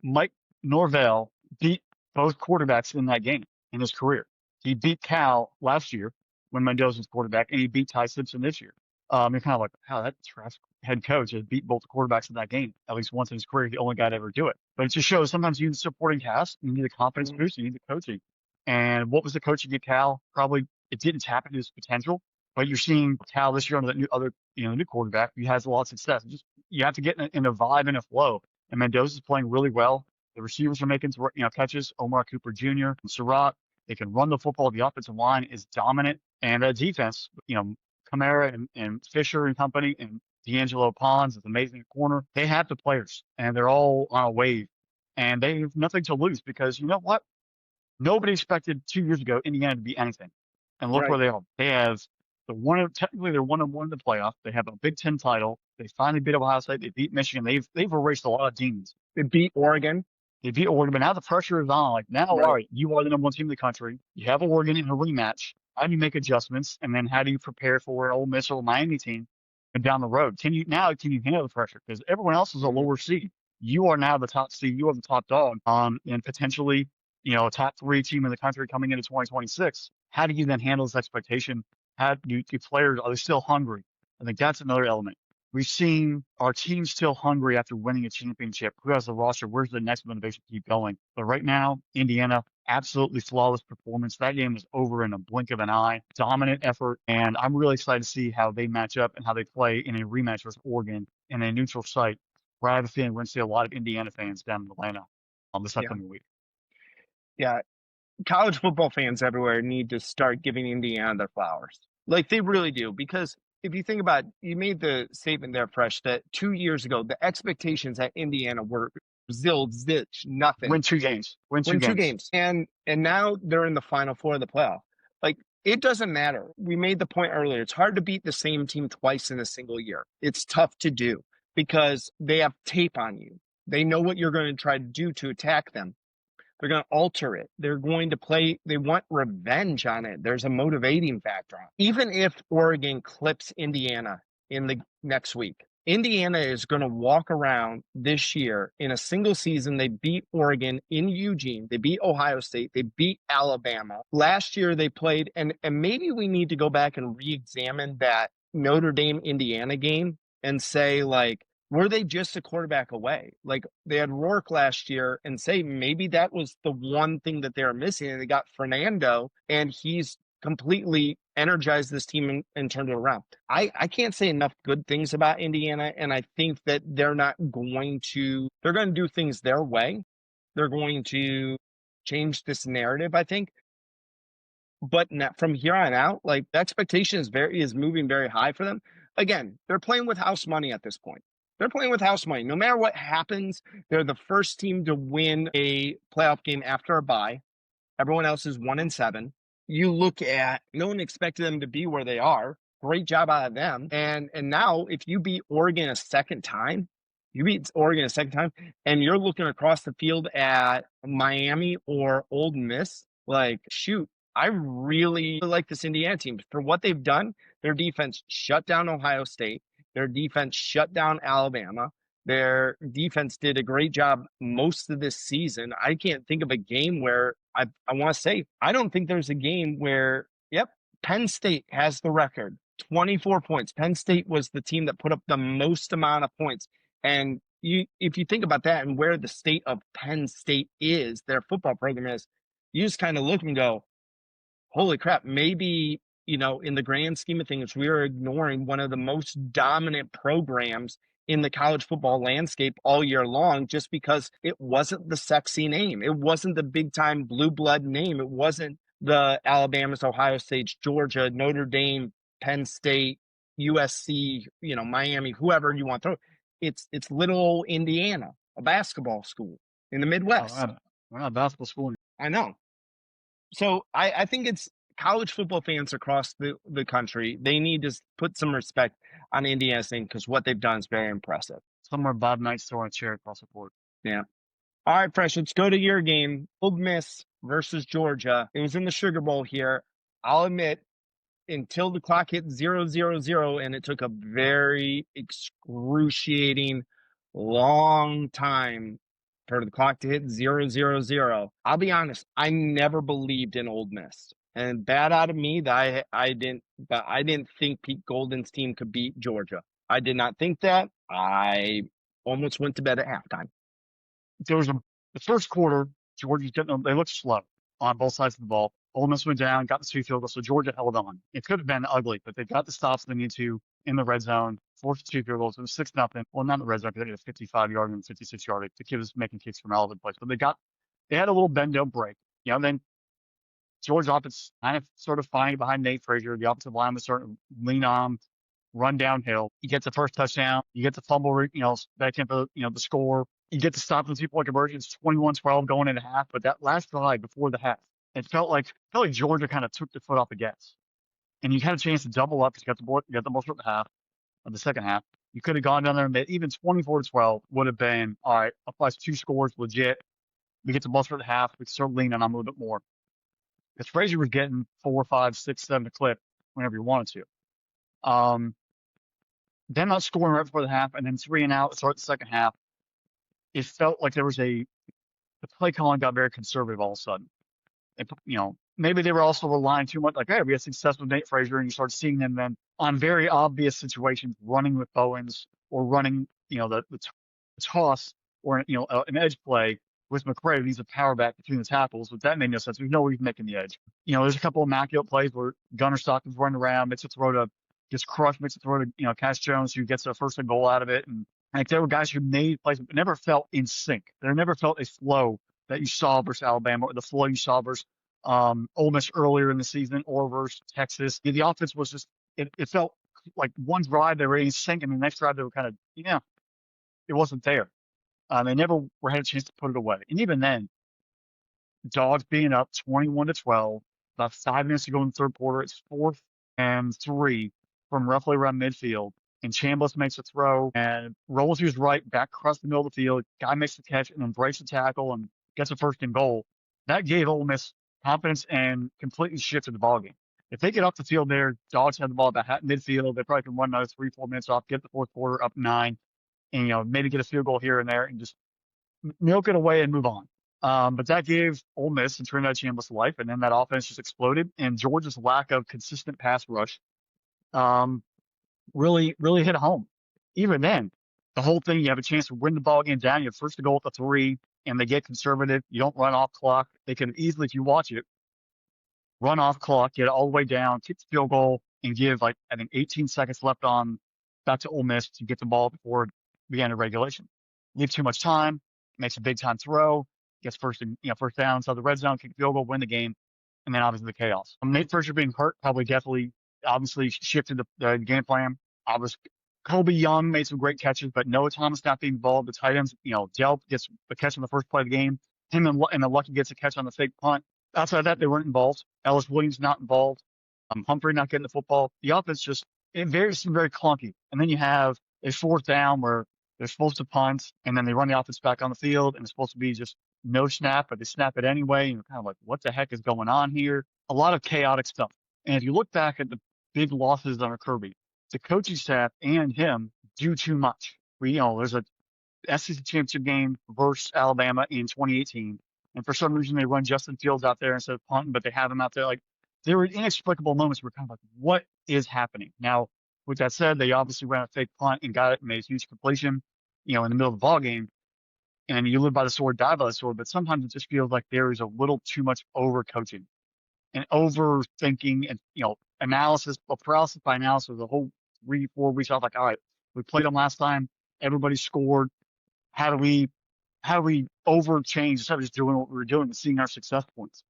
Mike Norvell beat both quarterbacks in that game in his career. He beat Cal last year when Mendoza was quarterback, and he beat Ty Simpson this year. You're kind of like, how that trash head coach has beat both quarterbacks in that game at least once in his career. The only guy to ever do it. But it just shows sometimes you need a supporting cast, you need a confidence Mhm. boost, you need the coaching. And what was the coaching at Cal? Probably it didn't tap into his potential. But you're seeing Cal this year under the new quarterback who has a lot of success. You have to get in a vibe and a flow. And Mendoza's playing really well. The receivers are making catches. Omar Cooper Jr. and Surratt. They can run the football. The offensive line is dominant, and defense. Kamara and Fisher and company and D'Angelo Pons is amazing at corner. They have the players, and they're all on a wave, and they have nothing to lose because you know what? Nobody expected 2 years ago Indiana to be anything, and look where Right. they are. They have technically they're 1-1 in the playoff. They have a Big Ten title. They finally beat Ohio State. They beat Michigan. They've erased a lot of demons. They beat Oregon. They beat Oregon, but now the pressure is on. Like now, all Right. right, you are the #1 team in the country. You have Oregon in a rematch. How do you make adjustments, and then how do you prepare for an Ole Miss or Miami team and down the road? Can you handle the pressure? Because everyone else is a Mhm. lower seed. You are now the top seed. You are the top dog. And potentially, a top 3 team in the country coming into 2026. How do you then handle this expectation? How do players, are they still hungry? I think that's another element. We've seen our team still hungry after winning a championship. Who has the roster? Where's the next motivation to keep going? But right now, Indiana, absolutely flawless performance. That game was over in a blink of an eye. Dominant effort. And I'm really excited to see how they match up and how they play in a rematch versus Oregon in a neutral site, where I have a feeling we're going to see a lot of Indiana fans down in Atlanta on this Yeah. upcoming week. Yeah. College football fans everywhere need to start giving Indiana their flowers. Like they really do. Because if you think about it, you made the statement there, Fresh, that 2 years ago, the expectations at Indiana were zilch, nothing. Win 2 games. Win two Win two games. games. And now they're in the final four of the playoff. Like it doesn't matter. We made the point earlier. It's hard to beat the same team twice in a single year. It's tough to do because they have tape on you. They know what you're going to try to do to attack them. They're going to alter it. They're going to play. They want revenge on it. There's a motivating factor on it. Even if Oregon clips Indiana in the next week, Indiana is going to walk around this year in a single season. They beat Oregon in Eugene. They beat Ohio State. They beat Alabama. Last year they played, and maybe we need to go back and re-examine that Notre Dame Indiana game and say, like, were they just a quarterback away? Like they had Rourke last year and say maybe that was the one thing that they were missing. And they got Fernando and he's completely energized this team and turned it around. I can't say enough good things about Indiana. And I think that they're going to do things their way. They're going to change this narrative, I think. But from here on out, like the expectation is moving very high for them. Again, they're playing with house money at this point. They're playing with house money. No matter what happens, they're the first team to win a playoff game after a bye. Everyone else is 1-7. You look at no one expected them to be where they are. Great job out of them. And now if you beat Oregon a second time, and you're looking across the field at Miami or Ole Miss, like shoot, I really like this Indiana team for what they've done. Their defense shut down Ohio State. Their defense shut down Alabama. Their defense did a great job most of this season. I can't think of a game where I want to say, I don't think there's a game where, yep, Penn State has the record, 24 points. Penn State was the team that put up the most amount of points. And if you think about that and where the state of Penn State is, their football program is, you just kind of look and go, holy crap, maybe, in the grand scheme of things, we are ignoring one of the most dominant programs in the college football landscape all year long just because it wasn't the sexy name. It wasn't the big time blue blood name. It wasn't the Alabamas, Ohio State, Georgia, Notre Dame, Penn State, USC, Miami, whoever you want to throw. It's little Indiana, a basketball school in the Midwest. We're not a basketball school. I know. So I think it's college football fans across the country. They need to put some respect on Indiana's name because what they've done is very impressive. Somewhere Bob Knight's throwing a chair across the court. Yeah. All right, Fresh, let's go to your game. Ole Miss versus Georgia. It was in the Sugar Bowl here. I'll admit, until the clock hit 0-0-0, and it took a very excruciating, long time for the clock to hit 0-0-0. I'll be honest, I never believed in Ole Miss. And bad out of me that I didn't think Pete Golden's team could beat Georgia. I did not think that. I almost went to bed at halftime. There was the first quarter, Georgia they looked slow on both sides of the ball. Ole Miss went down, got the 2 field goals, so Georgia held on. It could have been ugly, but they got the stops they need to in the red zone, forced the 2 field goals. It was 6-0. Well, not in the red zone because they had a 55-yard and 56-yard. The kid was making kicks from all over the place. But they had a little bend, don't break. Then Georgia offense kind of sort of fine behind Nate Frazier. The offensive line was starting to lean on, run downhill. You get the first touchdown. You get the fumble, back in for, the score. You get to stop the 2-point conversion. It's 21-12 going into half. But that last drive before the half, it felt like Georgia kind of took the foot off the gas. And you had a chance to double up because you got the ball for the half of the second half. You could have gone down there and made even 24-12 would have been, all right, up by 2 scores, legit. We get the ball for the half. We can start leaning on them a little bit more. Because Frazier was getting 4, 5, 6, 7 a clip whenever he wanted to. Then not scoring right before the half, and then 3 and out to start the second half. It felt like there was the play calling got very conservative all of a sudden. Maybe they were also relying too much, like, hey, we had success with Nate Frazier, and you start seeing them then on very obvious situations running with Bowens or running, the toss or, an edge play with McRae. He's a power back between the tackles, but that made no sense. There's no reason making the edge. There's a couple of immaculate plays where Gunnar Stockton's running around, makes a throw to, gets crushed, makes a throw to, Cash Jones, who gets a first and goal out of it. And like there were guys who made plays, but never felt in sync. There never felt a flow that you saw versus Alabama or the flow you saw versus Ole Miss earlier in the season or versus Texas. The offense was just, it felt like one drive they were in sync, and the next drive they were kind of, it wasn't there. They never had a chance to put it away. And even then, Dogs being up 21-12, about 5 minutes to go in the third quarter, it's 4th and 3 from roughly around midfield. And Chambliss makes a throw and rolls to his right, back across the middle of the field. Guy makes the catch and then breaks the tackle and gets a first and goal. That gave Ole Miss confidence and completely shifted the ballgame. If they get off the field there, Dogs have the ball about midfield. They probably can run another 3-4 minutes off, get the fourth quarter up 9, and maybe get a field goal here and there and just milk it away and move on. But that gave Ole Miss and Trinidad Chambliss life, and then that offense just exploded. And Georgia's lack of consistent pass rush really hit home. Even then, the whole thing, you have a chance to win the ball game down. You have first to goal at the 3, and they get conservative. You don't run off clock. They can easily, if you watch it, run off clock, get it all the way down, kick the field goal, and give, I think 18 seconds left on back to Ole Miss to get the ball before the end of regulation. Leave too much time, makes a big time throw, gets first down inside the red zone, kick the field goal, win the game, and then obviously the chaos. Nate Frazier being hurt obviously shifted the game plan. Kobe Young made some great catches, but Noah Thomas not being involved. The tight ends, Delp gets the catch on the first play of the game. Him and the Lucky gets a catch on the fake punt. Outside of that, they weren't involved. Ellis Williams not involved. Humphrey not getting the football. The offense seemed very clunky. And then you have a 4th down where they're supposed to punt, and then they run the offense back on the field, and it's supposed to be just no snap, but they snap it anyway. And you're kind of like, what the heck is going on here? A lot of chaotic stuff. And if you look back at the big losses under Kirby, the coaching staff and him do too much. There's a SEC championship game versus Alabama in 2018, and for some reason they run Justin Fields out there instead of punting, but they have him out there. there were inexplicable moments where kind of like, what is happening? Now, with that said, they obviously ran a fake punt and got it and made a huge completion, in the middle of the ball game. And you live by the sword, die by the sword. But sometimes it just feels like there is a little too much over coaching and overthinking and, analysis, paralysis by analysis, the whole 3, 4 weeks off. Like, all right, we played them last time. Everybody scored. How do we, over change instead of just doing what we were doing and seeing our success points?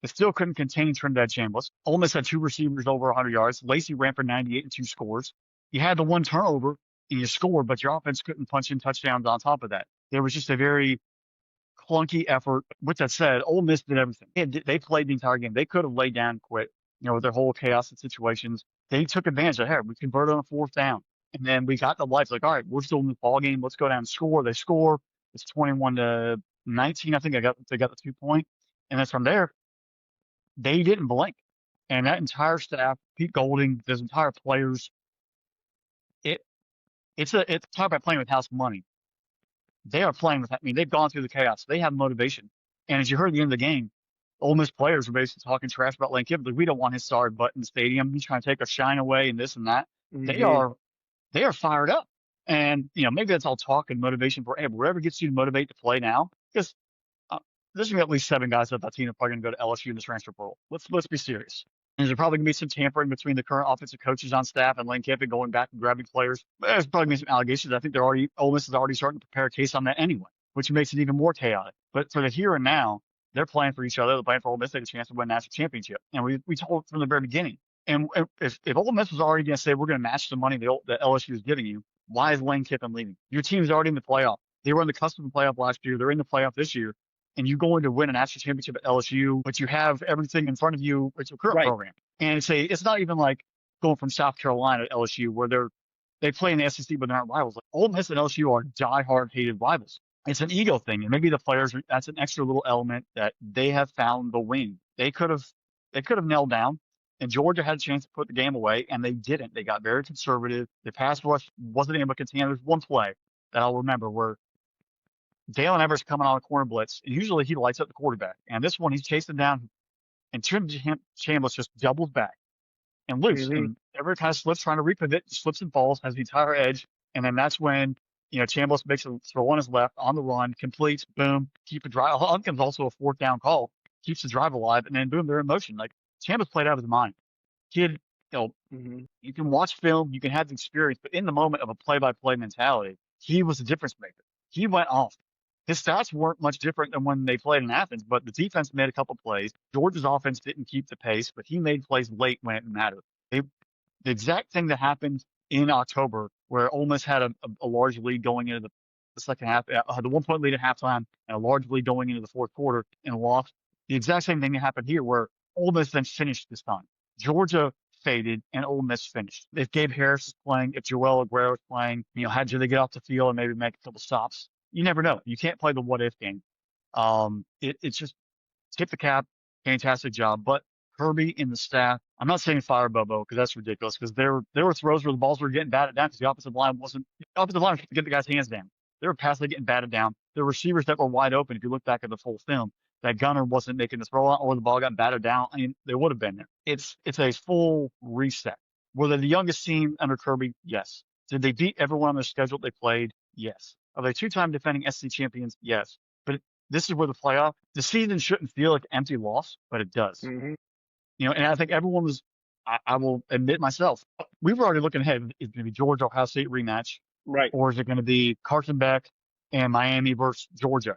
They still couldn't contain Trinidad Chambliss. Ole Miss had 2 receivers over 100 yards. Lacey ran for 98 and 2 scores. You had the 1 turnover and you scored, but your offense couldn't punch in touchdowns on top of that. There was just a very clunky effort. With that said, Ole Miss did everything. They played the entire game. They could have laid down and quit, with their whole chaos of situations. They took advantage of, hey, we converted on a 4th down. And then we got the lights like, all right, we're still in the ball game. Let's go down and score. They score. It's 21-19. I think they got the 2-point. And then from there, they didn't blink. And that entire staff, Pete Golding, those entire players, it's talk about playing with house money. They are playing with that. I mean, they've gone through the chaos. They have motivation. And as you heard at the end of the game, Ole Miss players were basically talking trash about Lane Kiffin. Like, we don't want his star butt in the stadium. He's trying to take our shine away and this and that. Mm-hmm. They are fired up. And, maybe that's all talk and motivation for, hey, whatever gets you to motivate to play now. Because there's going to be at least 7 guys on that team that are probably going to go to LSU in the transfer portal. Let's be serious. And there's probably going to be some tampering between the current offensive coaches on staff and Lane Kiffin going back and grabbing players. There's probably going to be some allegations. I think Ole Miss is already starting to prepare a case on that anyway, which makes it even more chaotic. But for the here and now, they're playing for each other. They're playing for Ole Miss to take a chance to win a national championship. And we told from the very beginning. And if Ole Miss was already going to say, we're going to match the money that LSU is giving you, why is Lane Kiffin leaving? Your team's already in the playoff. They were on the cusp of the playoff last year. They're in the playoff this year. And you're going to win a national championship at LSU, but you have everything in front of you with your current program. And it's not even like going from South Carolina to LSU where they play in the SEC, but they're not rivals. Like, Ole Miss and LSU are diehard hated rivals. It's an ego thing. And maybe the players, that's an extra little element that they have found the win. They could have nailed down, and Georgia had a chance to put the game away, and they didn't. They got very conservative. The pass rush wasn't able to contain. There's one play that I'll remember where Dalen Everett's coming on a corner blitz, and usually he lights up the quarterback. And this one, he's chasing down, and Trinidad Chambliss just doubles back and loose. Mm-hmm. And Everett kind of slips, trying to repivot, slips and falls, has the entire edge. And then that's when, Chambliss makes a throw on his left, on the run, completes, boom, keep a drive. I think it was also a 4th down call, keeps the drive alive, and then boom, they're in motion. Like, Chambliss played out of his mind. Kid, you can watch film, you can have the experience, but in the moment of a play-by-play mentality, he was the difference maker. He went off. His stats weren't much different than when they played in Athens, but the defense made a couple plays. Georgia's offense didn't keep the pace, but he made plays late when it mattered. The exact thing that happened in October, where Ole Miss had a large lead going into the second half, had the 1-point lead at halftime, and a large lead going into the 4th quarter, and lost. The exact same thing that happened here, where Ole Miss then finished this time. Georgia faded, and Ole Miss finished. If Gabe Harris is playing, if Joel Aguero is playing, do they get off the field and maybe make a couple stops? You never know. You can't play the what-if game. It's just tip the cap, fantastic job. But Kirby and the staff, I'm not saying fire Bobo because that's ridiculous, because there were throws where the balls were getting batted down because the offensive line was to get the guy's hands down. They were passing getting batted down. There were receivers that were wide open. If you look back at the full film, that Gunner wasn't making the throw out or the ball got batted down. I mean, they would have been there. It's a full reset. Were they the youngest team under Kirby? Yes. Did they beat everyone on their schedule they played? Yes. Are they 2-time defending SEC champions? Yes. But this is where the season shouldn't feel like an empty loss, but it does. Mm-hmm. And I think everyone was, I will admit myself, we were already looking ahead. Is it going to be Georgia Ohio State rematch? Right. Or is it going to be Carson Beck and Miami versus Georgia?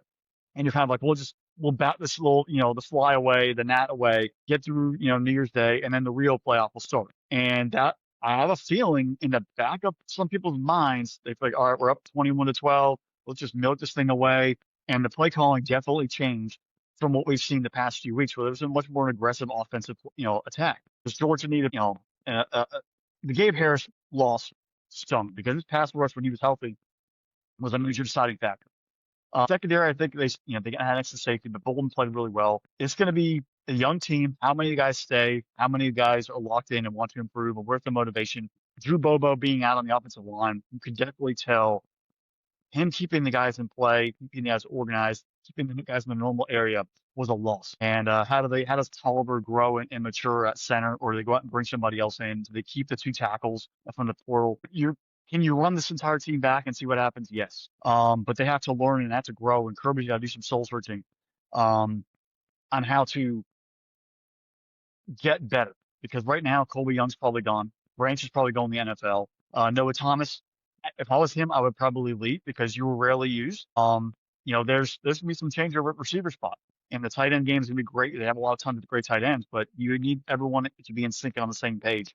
And you're kind of like, we'll bat this little, the fly away, the gnat away, get through, New Year's Day, and then the real playoff will start. And that, I have a feeling in the back of some people's minds, they feel like, all right, we're up 21-12. Let's just milk this thing away. And the play calling definitely changed from what we've seen the past few weeks, where there's a much more aggressive offensive, attack. Because Georgia needed, the Gabe Harris loss stung because his pass rush when he was healthy was a major deciding factor. Secondary, I think they had extra safety, but Bolden played really well. It's going to be a young team. How many guys stay? How many guys are locked in and want to improve? And where's the motivation? Drew Bobo being out on the offensive line, you could definitely tell him keeping the guys in play, keeping the guys organized. keeping the guys in the normal area was a loss. And how does Tolliver grow and mature at center, or do they go out and bring somebody else in? Do they keep the two tackles from the portal? Can you run this entire team back and see what happens? Yes. But they have to learn and have to grow, and Kirby's got to do some soul searching on how to get better. Because right now, Colby Young's probably gone. Branch is probably going to the NFL. Noah Thomas, if I was him, I would probably leave because you were rarely used. There's going to be some change over at receiver spot. And the tight end game is going to be great. They have a lot of tons of great tight ends, but you need everyone to be in sync on the same page.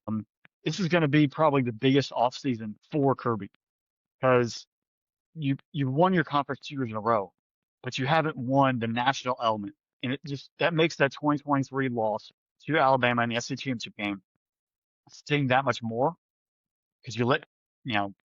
This is going to be probably the biggest offseason for Kirby because you won your conference 2 years in a row, but you haven't won the national element. And that makes that 2023 loss to Alabama in the SEC championship game sting that much more because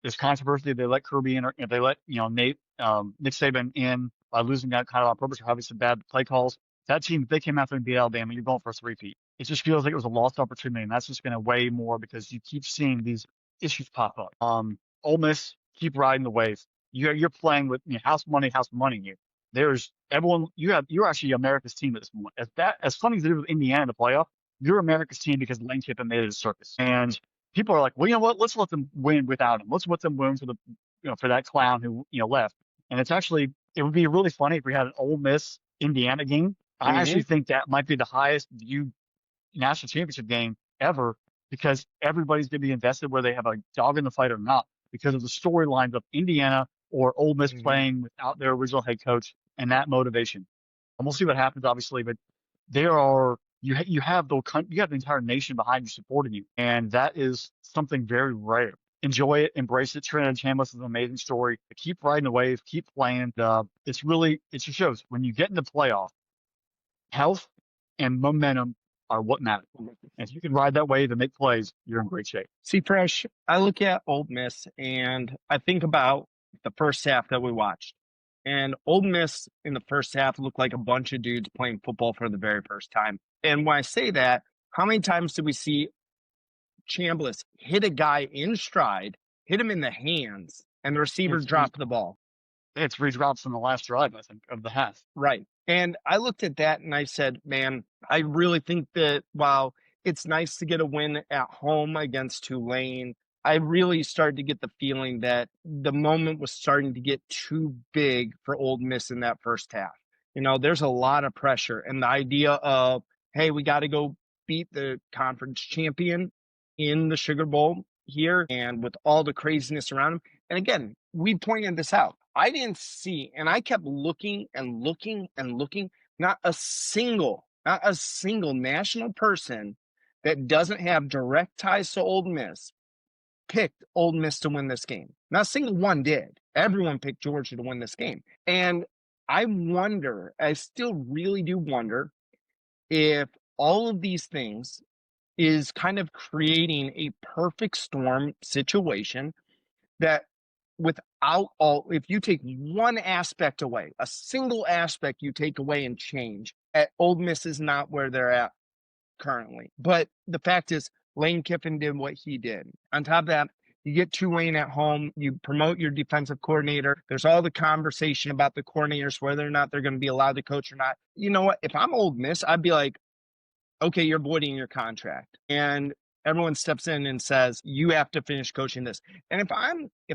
there's controversy. They let Kirby in, or they let, Nick Saban in by losing that kind of on purpose or having some bad play calls. That team, if they came out there and beat Alabama, you're going for a three-peat. It just feels like it was a lost opportunity, and that's just going to weigh more because you keep seeing these issues pop up. Ole Miss, keep riding the wave. You're playing with house money here. There's everyone. You're actually America's team at this moment. As funny as it is with Indiana in the playoff, you're America's team because Lane Kiffin made it a circus. And people are like, well, you know what? Let's let them win without him. Let's let them win for that clown who left. And it would be really funny if we had an Ole Miss Indiana game. I actually think that might be the highest viewed national championship game ever because everybody's going to be invested whether they have a dog in the fight or not because of the storylines of Indiana or Ole Miss playing without their original head coach and that motivation. And we'll see what happens, obviously, but you have the entire nation behind you supporting you, and that is something very rare. Enjoy it, embrace it. Trinidad Chambliss is an amazing story. Keep riding the wave, keep playing. It just shows when you get in the playoff, health and momentum are what matter. And if you can ride that wave and make plays, you're in great shape. See, Fresh, I look at Ole Miss and I think about the first half that we watched. And Ole Miss in the first half looked like a bunch of dudes playing football for the very first time. And when I say that, how many times did we see Chambliss hit a guy in stride, hit him in the hands, and the receiver dropped the ball? It's 3 drops in the last drive, I think, of the half. Right. And I looked at that and I said, man, I really think that while it's nice to get a win at home against Tulane, I really started to get the feeling that the moment was starting to get too big for Ole Miss in that first half. There's a lot of pressure. And the idea of, hey, we got to go beat the conference champion in the Sugar Bowl here and with all the craziness around him. And again, we pointed this out. I didn't see, and I kept looking and looking and looking, not a single national person that doesn't have direct ties to Ole Miss picked Ole Miss to win this game. Not a single one did. Everyone picked Georgia to win this game. And I still really do wonder if all of these things is kind of creating a perfect storm situation that if you take one aspect away, a single aspect you take away and change, Ole Miss is not where they're at currently. But the fact is, Lane Kiffin did what he did. On top of that, you get Tulane at home, you promote your defensive coordinator. There's all the conversation about the coordinators, whether or not they're going to be allowed to coach or not. You know what? If I'm Ole Miss, I'd be like, okay, you're voiding your contract. And everyone steps in and says, you have to finish coaching this. And if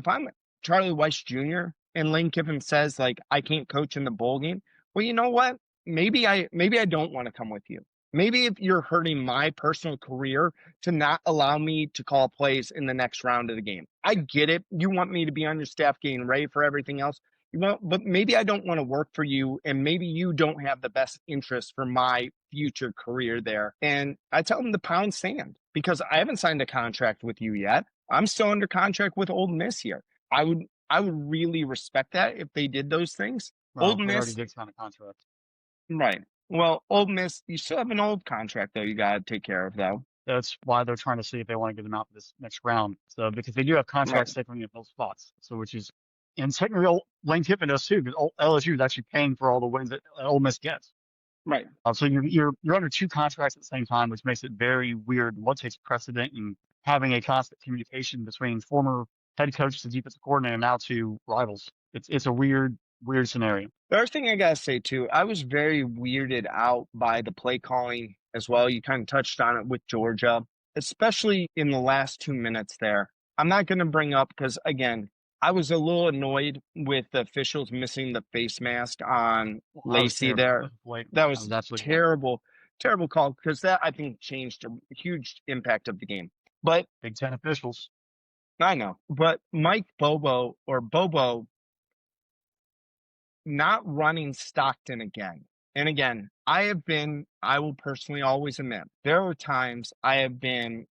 I'm Charlie Weiss Jr. and Lane Kiffin says, like, I can't coach in the bowl game, well, you know what? Maybe I don't want to come with you. Maybe if you're hurting my personal career to not allow me to call plays in the next round of the game. I get it. You want me to be on your staff getting ready for everything else. But maybe I don't want to work for you, and maybe you don't have the best interest for my future career there. And I tell them to pound sand because I haven't signed a contract with you yet. I'm still under contract with Ole Miss here. I would really respect that if they did those things. Well, Ole Miss already did sign a contract. Right. Well, Ole Miss, you still have an old contract though. You got to take care of though. That's why they're trying to see if they want to get them out for this next round. So because they do have contracts taking in both spots. So and technically Lane Kiffin does too, because LSU is actually paying for all the wins that Ole Miss gets. Right. So you're under 2 contracts at the same time, which makes it very weird what takes precedent in having a constant communication between former head coach to defensive coordinator now to rivals. It's a weird weird scenario. The other thing I gotta say too, I was very weirded out by the play calling as well. You kind of touched on it with Georgia, especially in the last 2 minutes there. I'm not gonna bring up because again, I was a little annoyed with the officials missing the face mask on Well, I was Lacey terrible. That there. was blatant. That I was was absolutely blatant. terrible, terrible call because that I think changed a huge impact of the game. But Big Ten officials. I know, but Mike Bobo or Bobo not running Stockton again. And again, I will personally always admit, there are times I have been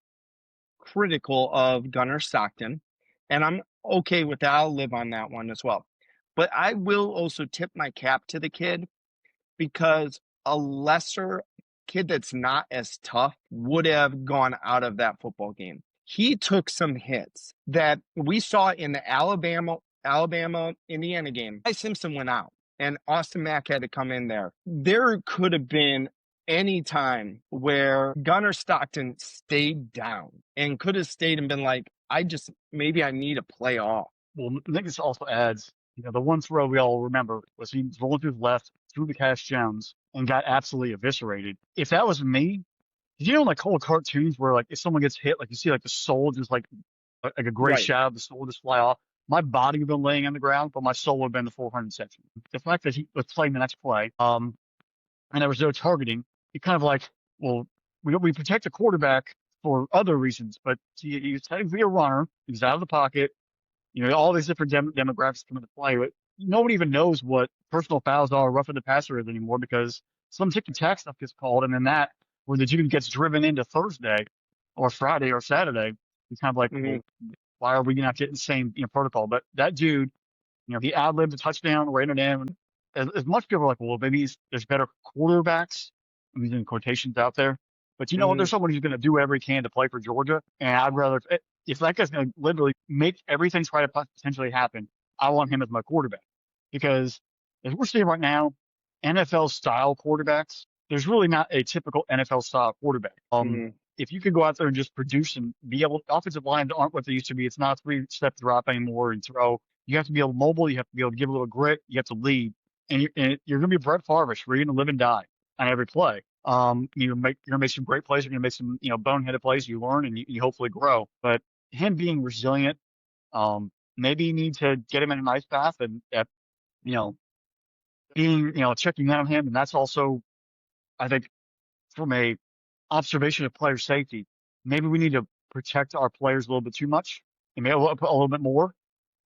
critical of Gunnar Stockton, and I'm okay with that. I'll live on that one as well. But I will also tip my cap to the kid because a lesser kid that's not as tough would have gone out of that football game. He took some hits that we saw in the Alabama Indiana game. Simpson went out and Austin Mack had to come in there. There could have been any time where Gunnar Stockton stayed down and could have stayed and been like, maybe I need a play off. Well, I think this also adds, the one throw we all remember was he was rolling through his left, threw the Cash Jones, and got absolutely eviscerated. If that was me, like old cartoons where like if someone gets hit, like you see like the soul just like a gray Right. shadow, the soul just fly off. My body would have been laying on the ground, but my soul would have been the 400 section. The fact that he was playing the next play, and there was no targeting, you kind of like, well, we protect the quarterback for other reasons, but he's technically a runner. He's out of the pocket. All these different demographics come into play, but nobody even knows what personal fouls are, roughing the passer is anymore because some tick-and-tack stuff gets called, and then where the dude gets driven into Thursday or Friday or Saturday, it's kind of like, Mm-hmm. well, why are we not getting the same protocol? But that dude, he ad-libbed a touchdown, ran it in. As much people are like, well, maybe there's better quarterbacks. I'm using quotations out there. But you know what? Mm-hmm. There's someone who's going to do every can to play for Georgia. And I'd rather, if that guy's going to literally make everything try to potentially happen, I want him as my quarterback. Because as we're seeing right now, NFL style quarterbacks, there's really not a typical NFL style quarterback. Mm-hmm. If you could go out there and just produce and be able, offensive lines aren't what they used to be. It's not a 3-step drop anymore and throw. You have to be able to mobile. You have to be able to give a little grit. You have to lead. And you're going to be Brett Favre-ish, where you're going to live and die on every play. You're going to make some great plays. You're going to make some, boneheaded plays. You learn and you hopefully grow. But him being resilient, maybe you need to get him in a nice path and, being, checking in on him. And that's also, I think, from a observation of player safety, maybe we need to protect our players a little bit too much and maybe a little bit more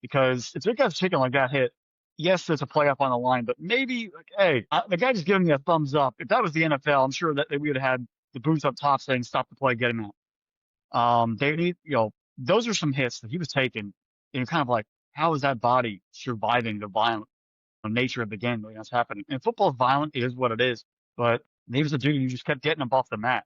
because if the guy's taking like that hit, yes, there's a play up on the line, but maybe, like, hey, the guy just giving me a thumbs up. If that was the NFL, I'm sure that we would have had the boots up top saying, stop the play, get him out. They need, those are some hits that he was taking. And you're kind of like, how is that body surviving the violent nature of the game that's happening? And football is violent. It is what it is. But he was a dude who just kept getting him off the mat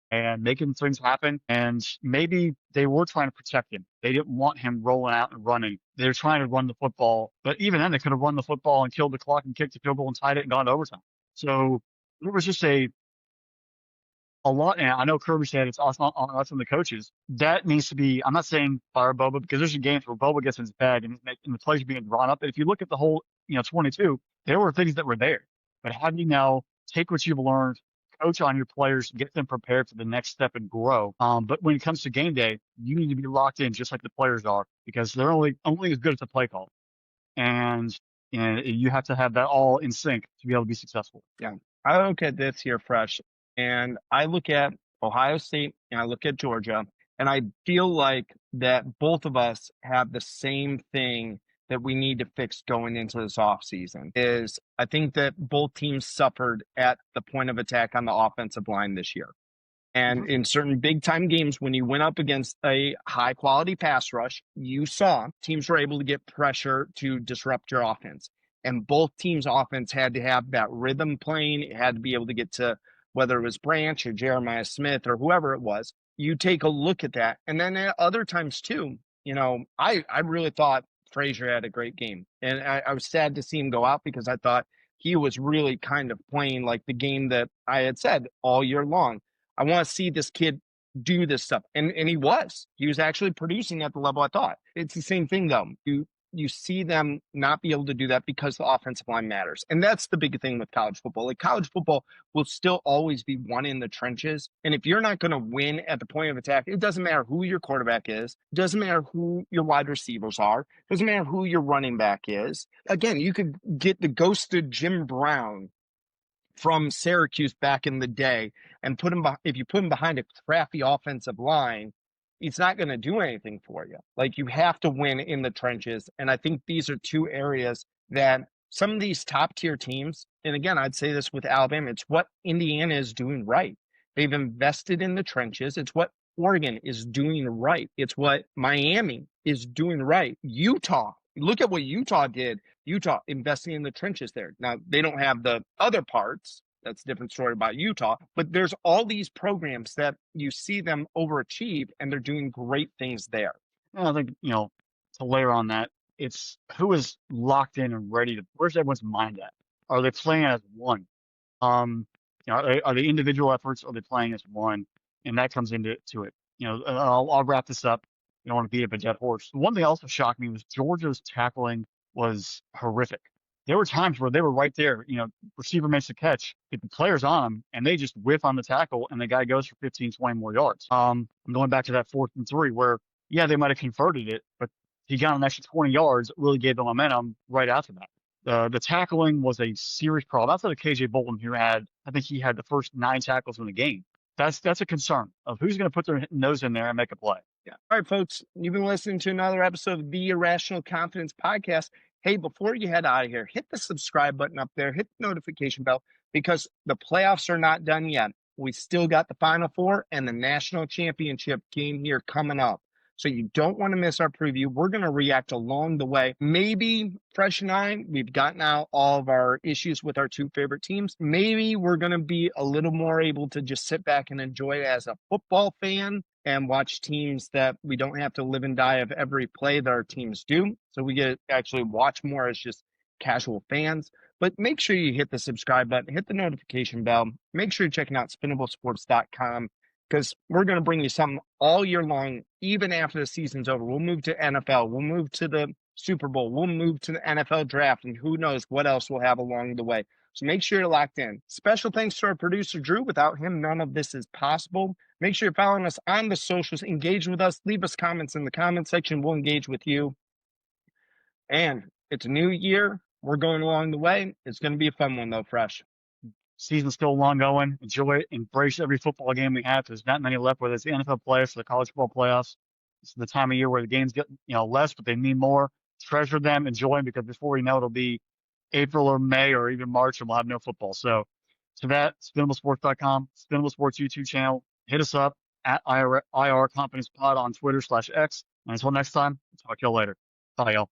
and making things happen. And maybe they were trying to protect him. They didn't want him rolling out and running. They were trying to run the football. But even then, they could have run the football and killed the clock and kicked the field goal and tied it and gone to overtime. So there was just a lot. And I know Kirby said it's us on us and the coaches. That needs to be, I'm not saying fire Boba because there's games where Boba gets in his bag and the plays are being drawn up. And if you look at the whole, 22, there were things that were there. But how do you now take what you've learned, coach on your players, get them prepared for the next step and grow? But when it comes to game day, you need to be locked in just like the players are because they're only as good as the play call. And you have to have that all in sync to be able to be successful. Yeah. I look at this here, Fresh, and I look at Ohio State and I look at Georgia, and I feel like that both of us have the same thing that we need to fix going into this offseason is I think that both teams suffered at the point of attack on the offensive line this year. And in certain big time games, when you went up against a high quality pass rush, you saw teams were able to get pressure to disrupt your offense. And both teams' offense had to have that rhythm playing. It had to be able to get to whether it was Branch or Jeremiah Smith or whoever it was. You take a look at that. And then at other times too, I really thought Frazier had a great game. And I was sad to see him go out because I thought he was really kind of playing like the game that I had said all year long. I want to see this kid do this stuff. And he was. He was actually producing at the level I thought. It's the same thing, though. you see them not be able to do that because the offensive line matters. And that's the big thing with college football. Like college football will still always be won in the trenches. And if you're not going to win at the point of attack, it doesn't matter who your quarterback is. It doesn't matter who your wide receivers are. It doesn't matter who your running back is. Again, you could get the ghosted Jim Brown from Syracuse back in the day and put him if you put him behind a crappy offensive line, it's not going to do anything for you. Like, you have to win in the trenches. And I think these are two areas that some of these top tier teams, and again, I'd say this with Alabama, it's what Indiana is doing right. They've invested in the trenches. It's what Oregon is doing right. It's what Miami is doing right. Utah, look at what Utah did. Utah investing in the trenches there. Now, they don't have the other parts. That's a different story about Utah. But there's all these programs that you see them overachieve, and they're doing great things there. And I think, to layer on that, it's who is locked in and ready to, where's everyone's mind at? Are they playing as one? Are they individual efforts? Or are they playing as one? And that comes into it. I'll wrap this up. You don't want to beat up a dead horse. The one thing that also shocked me was Georgia's tackling was horrific. There were times where they were right there. Receiver makes a catch, get the players on them, and they just whiff on the tackle, and the guy goes for 15, 20 more yards. I'm going back to that 4th and 3 where, yeah, they might have converted it, but he got an extra 20 yards, really gave them momentum right after that. The tackling was a serious problem. Outside of KJ Bolton, who I think he had the first 9 tackles in the game. That's a concern of who's going to put their nose in there and make a play. Yeah. All right, folks, you've been listening to another episode of the Irrational Confidence Podcast. Hey, before you head out of here, hit the subscribe button up there, hit the notification bell, because the playoffs are not done yet. We still got the Final Four and the national championship game here coming up. So you don't want to miss our preview. We're going to react along the way. Maybe Fresh and I, we've gotten out all of our issues with our 2 favorite teams. Maybe we're going to be a little more able to just sit back and enjoy it as a football fan and watch teams that we don't have to live and die of every play that our teams do. So we get to actually watch more as just casual fans. But make sure you hit the subscribe button, hit the notification bell. Make sure you're checking out spinablesports.com, because we're going to bring you something all year long, even after the season's over. We'll move to NFL. We'll move to the Super Bowl. We'll move to the NFL draft, and who knows what else we'll have along the way. So make sure you're locked in. Special thanks to our producer, Drew. Without him, none of this is possible. Make sure you're following us on the socials. Engage with us. Leave us comments in the comment section. We'll engage with you. And it's a new year. We're going along the way. It's going to be a fun one, though, Fresh. Season's still long going. Enjoy it. Embrace every football game we have. There's not many left, whether it's the NFL playoffs or the college football playoffs. It's the time of year where the games get less, but they mean more. Treasure them, enjoy them, because before we know it'll be April or May or even March, and we'll have no football. So to that, spinablesports.com, Spinable Sports YouTube channel. Hit us up at IR Confidence Pod on Twitter /X. And until next time, talk to y'all later. Bye, y'all.